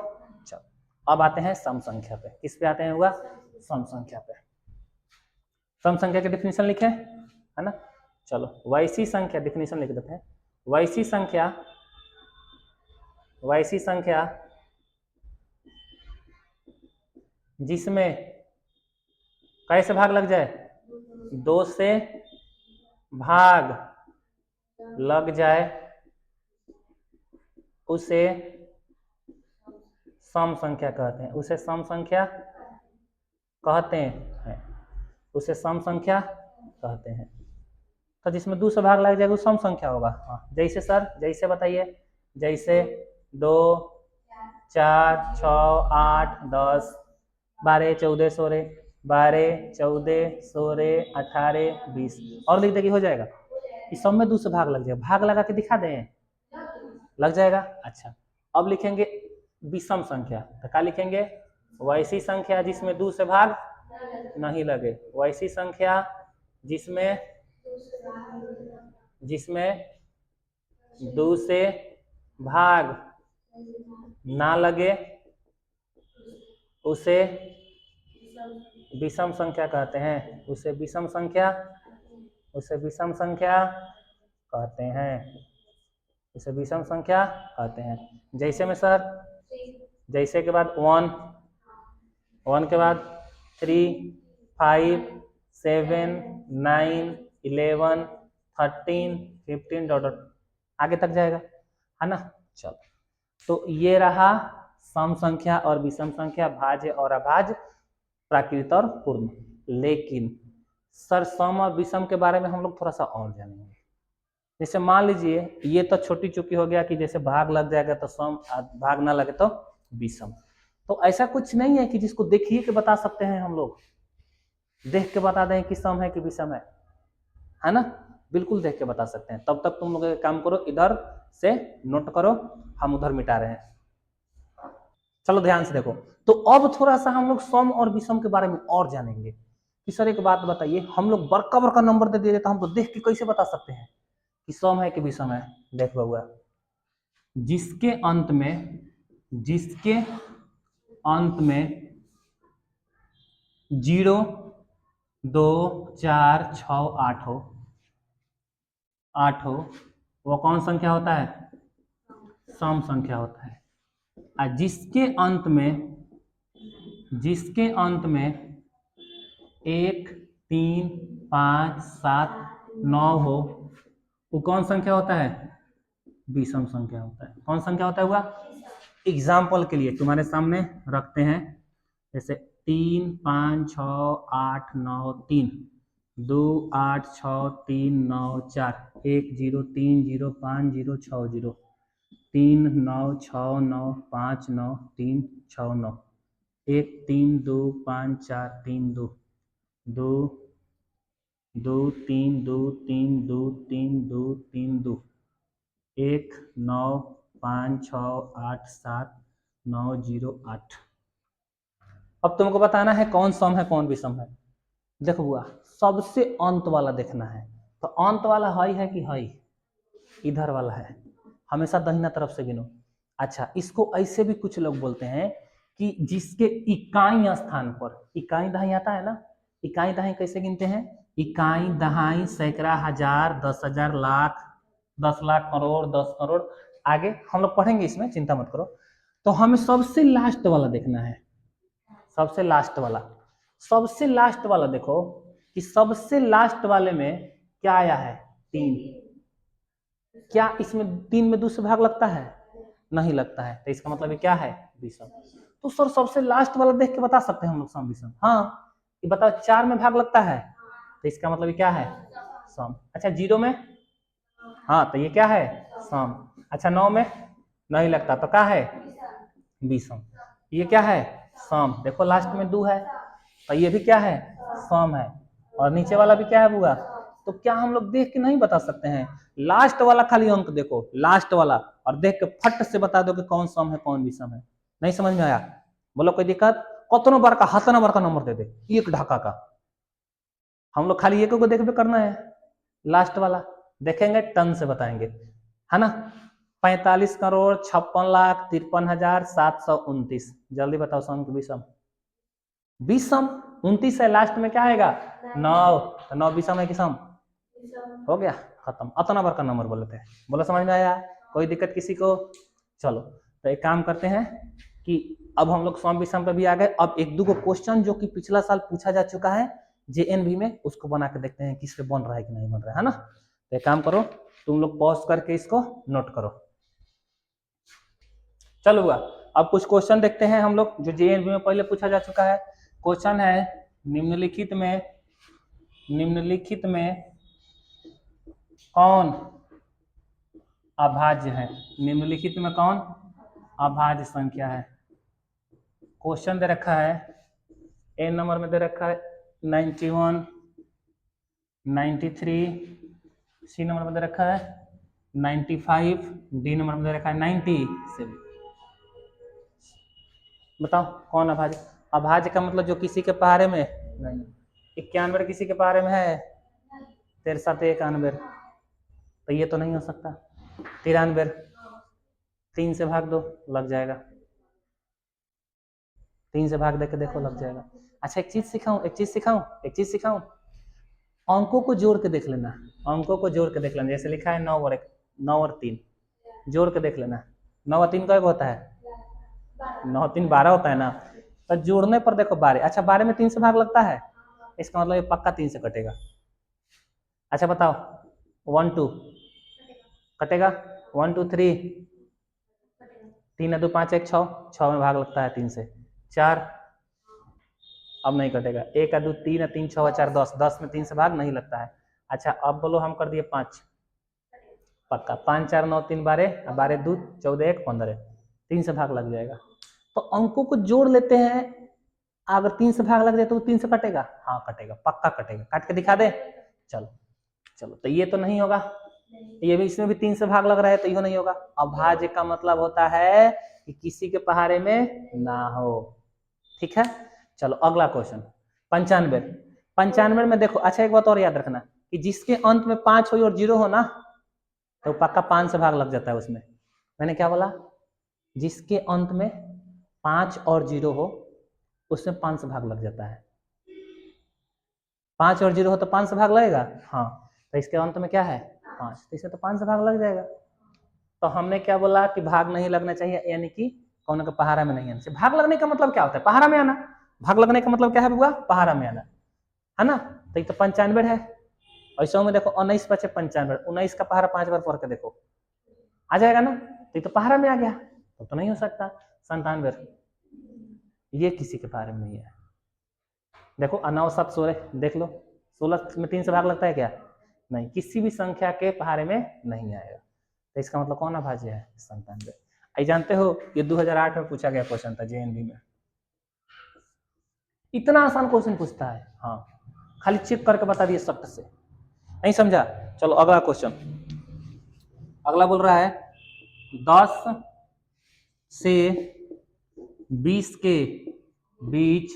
चलो अब आते हैं सम संख्या पे। किस पे आते हैं हुआ? सम संख्या पे। सम संख्या की डिफिनेशन लिखे है ना? चलो वैसी संख्या, डिफिनेशन लिख देते हैं। वैसी संख्या जिसमें कैसे भाग लग जाए? 2 से भाग लग जाए उसे सम संख्या कहते हैं। उसे सम संख्या कहते हैं। उसे सम संख्या कहते हैं। तो जिसमें 2 से भाग लग जाएगा वो सम संख्या होगा। हाँ, जैसे सर, जैसे बताइए। जैसे 2, 4, 6, 8, 10, 12, 14, 16, 12, 14, 16, 18, 20 और लिख देगी, हो जाएगा। इस सब में 2 से भाग लग जाएगा। भाग लगा के दिखा दें, लग जाएगा। अच्छा, अब लिखेंगे विषम संख्या। तो क्या लिखेंगे? वैसी संख्या जिसमें 2 से भाग नहीं लगे। वैसी संख्या जिसमें 2 से भाग ना लगे उसे विषम संख्या कहते हैं। उसे विषम संख्या कहते हैं। इसे विषम संख्या कहते हैं। जैसे में सर, जैसे के बाद 1 के बाद 3, 5, 7, 9, 11, 13, 15 डॉट आगे तक जाएगा, है ना? चलो, तो ये रहा सम संख्या और विषम संख्या, भाज्य और अभाज्य, प्राकृत और पूर्ण। लेकिन सर सम और विषम के बारे में हम लोग थोड़ा सा और जानेंगे। जैसे मान लीजिए ये तो छोटी चुकी हो गया कि जैसे भाग लग जाएगा तो सम, भाग ना लगे तो विषम। तो ऐसा कुछ नहीं है कि जिसको देखिए के बता सकते हैं हम लोग, देख के बता दें कि सम है कि विषम है ना? बिल्कुल देख के बता सकते हैं। तब तक तुम लोग एक काम करो, इधर से नोट करो, हम उधर मिटा रहे हैं। चलो ध्यान से देखो। तो अब थोड़ा सा हम लोग सम और विषम के बारे में और जानेंगे कि सर एक बात बताइए, हम लोग बड़का बड़का नंबर दे दिए तो हम तो देख के कैसे बता सकते हैं कि सम है कि विषम है? देख बउआ, जिसके अंत में 0, 2, 4, 6, 8 हो, वो कौन संख्या होता है? सम संख्या होता है। और जिसके अंत में 1, 3, 5, 7, 9 हो, वो कौन संख्या होता है? विषम संख्या होता है। कौन संख्या होता है हुआ? एग्जाम्पल के लिए तुम्हारे सामने रखते हैं, जैसे 3, 5, 6, 8, 9, 3, 2, 8, 6, 3, 9, 4, 1, 0, 3, 0, 5, 0, 6, 0, 3, 9, 6, 9, 5, 9, 3, 6, 9, 1, 3, 2, 5, 4, 3, 2, 2, 2, 3, 2, 3, 2, 3, 2, 3, 2, 1, 9, 5, 6, 8, 7, 9, 0, 8। अब तुमको बताना है कौन सम है कौन विषम है। देखो बुआ, सबसे अंत वाला देखना है। तो अंत वाला हाई है कि हाई? इधर वाला है। हमेशा दाहिना तरफ से गिनो। अच्छा, इसको ऐसे भी कुछ लोग बोलते हैं कि जिसके इकाई स्थान पर, इकाई दहाई आता है ना, इकाई दहाई कैसे गिनते हैं? इकाई दहाई, सैकड़ा, हजार, 10,000, लाख, 10 लाख, करोड़, 10 करोड़, आगे हम लोग पढ़ेंगे, इसमें चिंता मत करो। तो हमें सबसे लास्ट वाला देखना है, सबसे लास्ट वाला। सबसे लास्ट वाला देखो कि सबसे लास्ट वाले में क्या आया है 3, क्या इसमें 3 में 2 से भाग लगता है? नहीं लगता है, तो इसका मतलब ये क्या है विषम। तो सर सबसे लास्ट वाला देख के बता सकते हैं हम लोग सम विषम। हाँ ये बताओ 4 में भाग लगता है, तो इसका मतलब ये क्या है सम। अच्छा 0 में, हाँ तो ये क्या है सम। अच्छा 9 में नहीं लगता तो क्या है विषम। ये क्या है सम, देखो लास्ट में 2 है तो ये भी क्या है सम है, और नीचे वाला भी क्या है बुआ। तो क्या हम लोग देख के नहीं बता सकते हैं? लास्ट वाला खाली अंक देखो, लास्ट वाला, और देख के फट से बता दो कि कौन सम है कौन विषम है। नहीं समझ में आया? बोलो कोई दिक्कत? कतनो बार का हतना बार का नंबर दे दे, एक ढाका का, हम लोग खाली एक को देख पे करना है। लास्ट वाला देखेंगे टन से बताएंगे, है ना। 45,56,53,729। जल्दी बताओ सम की विषम। विषम 29 है, लास्ट में क्या आएगा 9, तो 9 विषम है कि सम? हो गया खत्म, अतना बार का नंबर बोले थे। बोला समझ में आया? कोई दिक्कत किसी को? चलो तो एक काम करते हैं कि अब हम लोग सम विषम पे भी आ गए। अब एक दो क्वेश्चन जो कि पिछला साल पूछा जा चुका है जेएनवी में, उसको बना के देखते हैं किस पे बन रहा है कि नहीं बन रहा है ना। तो एक काम करो, तुम लोग पॉज करके इसको नोट करो। चलो हुआ, अब कुछ क्वेश्चन देखते हैं हम लोग जो जेएनवी में पहले पूछा जा चुका है। क्वेश्चन है निम्नलिखित में कौन अभाज्य है? निम्नलिखित में कौन अभाज्य संख्या है? क्वेश्चन दे रखा है, ए नंबर में दे रखा है 91, 93, सी नंबर में दे रखा है 95, डी नंबर में दे रखा है 97। बताओ कौन अभाज्य? अभाज्य का मतलब जो किसी के पहाड़े में नहीं। 91 किसी के पहाड़े में है, 63, 91, तो ये तो नहीं हो सकता। 93, 3 से भाग दो लग जाएगा, 3 से भाग दे के देखो लग जाएगा। अच्छा एक चीज सिखाऊं, अंकों को जोड़ के देख लेना, अंकों को जोड़ के देख लेना। जैसे लिखा है 9 और 1, 9 और 3, जोड़ के देख लेना। 9 और 3 का होता है 9, 3, 12 होता है ना, तो जोड़ने पर देखो 12। अच्छा 12 में 3 से भाग लगता है, इसका मतलब ये पक्का 3 से कटेगा। अच्छा बताओ 1 2 कटेगा, 1 2 3, 3 2 5 1 6, 6 में भाग लगता है 3 से। 4 अब नहीं कटेगा, 1 2 3 3 6 4 10, 10 में 3 से भाग नहीं लगता है। अच्छा अब बोलो हम कर दिए 5, पक्का 5 4 9 3 12, 12 2 14 1 15, 3 से भाग लग जाएगा। तो अंकों को जोड़ लेते हैं, अगर 3 से भाग लग जाए तो 3 से कटेगा, हाँ कटेगा, पक्का कटेगा। काट के दिखा दे, चलो चलो। तो ये तो नहीं होगा, ये भी, इसमें भी 3 से भाग लग रहा है तो ये नहीं होगा। अभाज्य का मतलब होता है कि किसी के पहाड़े में ना हो, ठीक है। चलो अगला क्वेश्चन 95। 95 में देखो, अच्छा एक बात और याद रखना कि जिसके अंत में 5 हो और 0 हो ना, तो पक्का 5 से भाग लग जाता है उसमें। मैंने क्या बोला? जिसके अंत में 5 और 0 हो उसमें 5 से भाग लग जाता है। 5 और 0 हो तो 5 से भाग लगेगा, हाँ। तो इसके अंत में क्या है 5, तो इसे तो 5 से भाग लग जाएगा। तो हमने क्या बोला कि भाग नहीं लगना चाहिए, यानी कि कौन का पहाड़ा में नहीं आना चाहिए। भाग लगने का मतलब क्या होता है? पहाड़ा में आना। भाग लगने का मतलब क्या है बुआ? पहाड़ा में आना, है ना। तो ये तो 95 है। ऐसा में देखो 19 बचे 95, 19 का पहाड़ा 5 बार पढ़ के देखो, आ जाएगा ना। तो ये तो पहाड़ा में आ गया, तो नहीं हो सकता। 97 ये किसी के पहाड़े में नहीं है। देखो 9 7 16 देख लो, 16 में 3 से भाग लगता है क्या? नहीं, किसी भी संख्या के पहाड़े में नहीं आएगा। तो इसका मतलब कौन अभाज्य है? 97। आई जानते हो ये 2008 में पूछा गया क्वेश्चन था जेएनवी में। इतना आसान क्वेश्चन पूछता है, हाँ खाली चेक करके बता दिए सख्त से। नहीं समझा? चलो अगला क्वेश्चन, अगला बोल रहा है 10 से 20 के बीच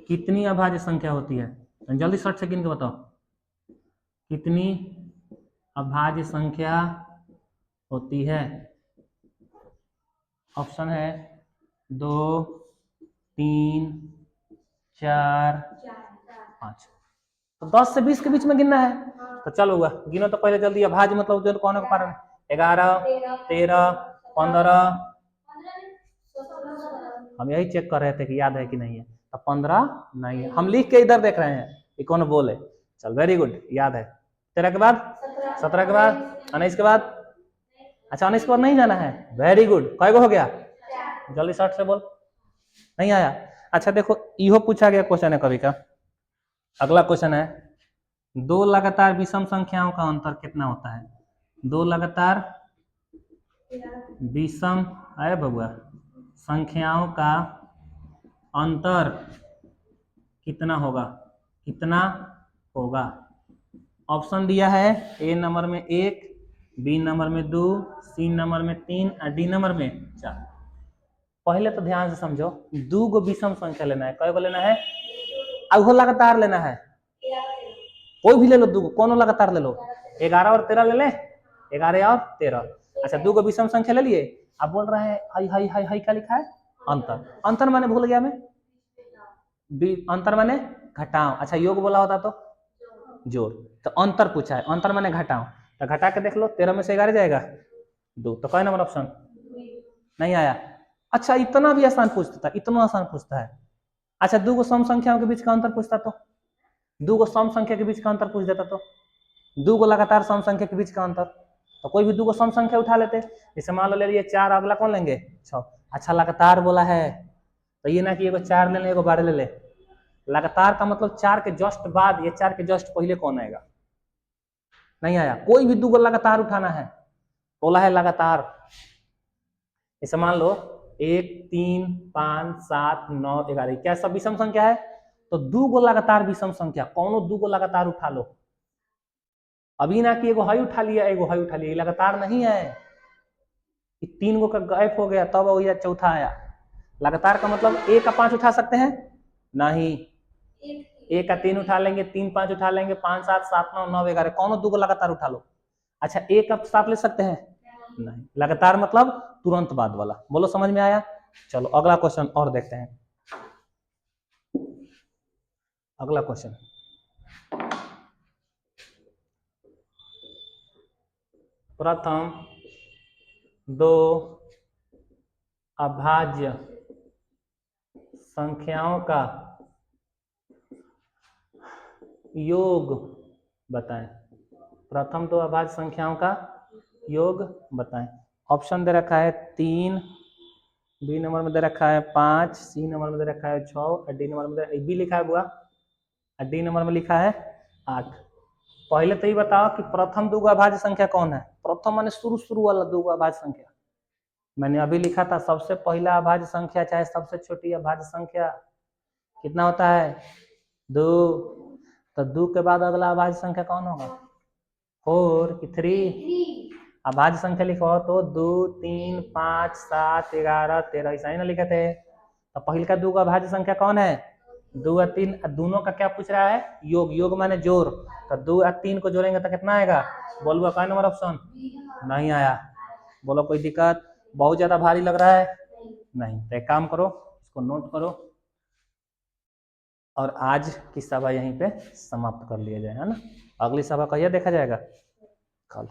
कितनी अभाज्य संख्या होती है? जल्दी 60 सेकंड के बताओ, कितनी अभाज्य संख्या होती है? ऑप्शन है 2 3 4 5। तो 10 से 20 के बीच में गिनना है। तो चलो हुआ, गिनो तो पहले जल्दी। अभाज्य मतलब जो कौन का पारा में 11 13 15, हम यही चेक कर रहे थे कि याद है कि नहीं है। तो 15 नहीं है। हम लिख के इधर देख रहे हैं ये कौन बोले। चल वेरी गुड, याद है। 13 के बाद 17 के बाद 19 के बाद, अच्छा 19 पर नहीं जाना है, वेरी गुड। कय गो हो गया, जल्दी शॉर्ट से बोल, नहीं आया। अच्छा देखो इहो पूछा गया क्वेश्चन है कभी का। अगला क्वेश्चन है, दो लगातार विषम संख्याओं का अंतर कितना होता है। दो लगातार विषम है बबुआ संख्याओं का अंतर कितना होगा, कितना होगा। ऑप्शन दिया है ए नंबर में 1, बी नंबर में 2, सी नंबर में 3 और डी नंबर में 4। पहले तो ध्यान से समझो, दो गो विषम संख्या लेना है। कय गो लेना है, अब लगातार लेना है, कोई भी ले लो, दो कौन लगातार ले लो, 11 और 13 ले ले, 11 और 13। अच्छा दो गो विषम संख्या ले लिए। अब बोल रहा है हाई हाई हाई हाई क्या लिखा है, अंतर। अंतर माने भूल गया मैं, अंतर माने घटाओ। अच्छा योग बोला होता तो जोड़, तो अंतर पूछा है, अंतर माने घटाओ। तो घटा के देख लो, 13 में से 11 जाएगा 2, तो कौन नंबर ऑप्शन नहीं आया। अच्छा इतना भी आसान पूछता था, इतना आसान पूछता है। अच्छा दो गो सम संख्याओं के बीच का अंतर पूछता तो, दो गो सम संख्या के बीच का अंतर पूछ देता तो, दो गो लगातार सम संख्या के बीच का अंतर, तो कोई भी दो गो सम संख्या उठा लेते। जैसे मान लो ले लिए 4, अगला कौन लेंगे 6। अच्छा लगातार बोला है तो ये ना कि एगो 4 ले ले एगो 12 ले ले, लगातार का मतलब 4 के जस्ट बाद, ये 4 के जस्ट पहले कौन आएगा, नहीं आया। कोई भी दो गो लगातार उठाना है, बोला है लगातार। जैसे मान लो 1 3 5 7 9 11, क्या सब विषम संख्या है, तो दो गो लगातार विषम संख्या, कौनो दो गो लगातार उठा लो। अभी ना कि एगो हाई उठा लिया एगो हाई उठा लिया, लगातार नहीं है। 3 गो का गैप हो गया तब वही चौथा आया। लगातार का मतलब 1 का 5 उठा सकते हैं, नहीं 1 का 3 उठा लेंगे, 3 5 उठा लेंगे, 5 7 7 9 9 11, कौनो दो गो लगातार उठा लो। अच्छा 1 का 7 ले सकते हैं, नहीं। लगातार मतलब तुरंत बाद वाला। बोलो समझ में आया। चलो अगला क्वेश्चन और देखते हैं। अगला क्वेश्चन, प्रथम दो अभाज्य संख्याओं का योग बताएं। प्रथम दो अभाज्य संख्याओं का योग बताएं। ऑप्शन दे रखा है 3, बी नंबर में दे रखा है 5, सी नंबर में दे रखा है 6 और डी नंबर में बी लिखा है बुआ, और डी नंबर में लिखा है 8। पहले तो ये बताओ कि प्रथम दो अभाज्य संख्या कौन है। प्रथम माने शुरू वाला दो अभाज्य संख्या। मैंने अभी लिखा था सबसे पहला अभाज्य संख्या चाहे सबसे छोटी अभाज्य संख्या कितना होता है 2, तो 2 के बाद अगला अभाज्य संख्या कौन होगा 4 कि 3। अभाज्य संख्या लिखो तो 2 3 5 7 11 13 ऐसा ही ना लिखे थे। तो पहले का 2 का अभाज्य संख्या कौन है 2 और 3, दोनों का क्या पूछ रहा है योग, योग माने जोड़। तो 2 और 3 को जोड़ेंगे तो कितना आएगा, बोलो कौन नंबर ऑप्शन नहीं आया। बोलो कोई दिक्कत, बहुत ज्यादा भारी लग रहा है, नहीं। तो एक काम करो इसको नोट करो और आज की सभा यहीं पे समाप्त कर लिया जाए, है ना। अगली सभा कहिए देखा जाएगा, कल।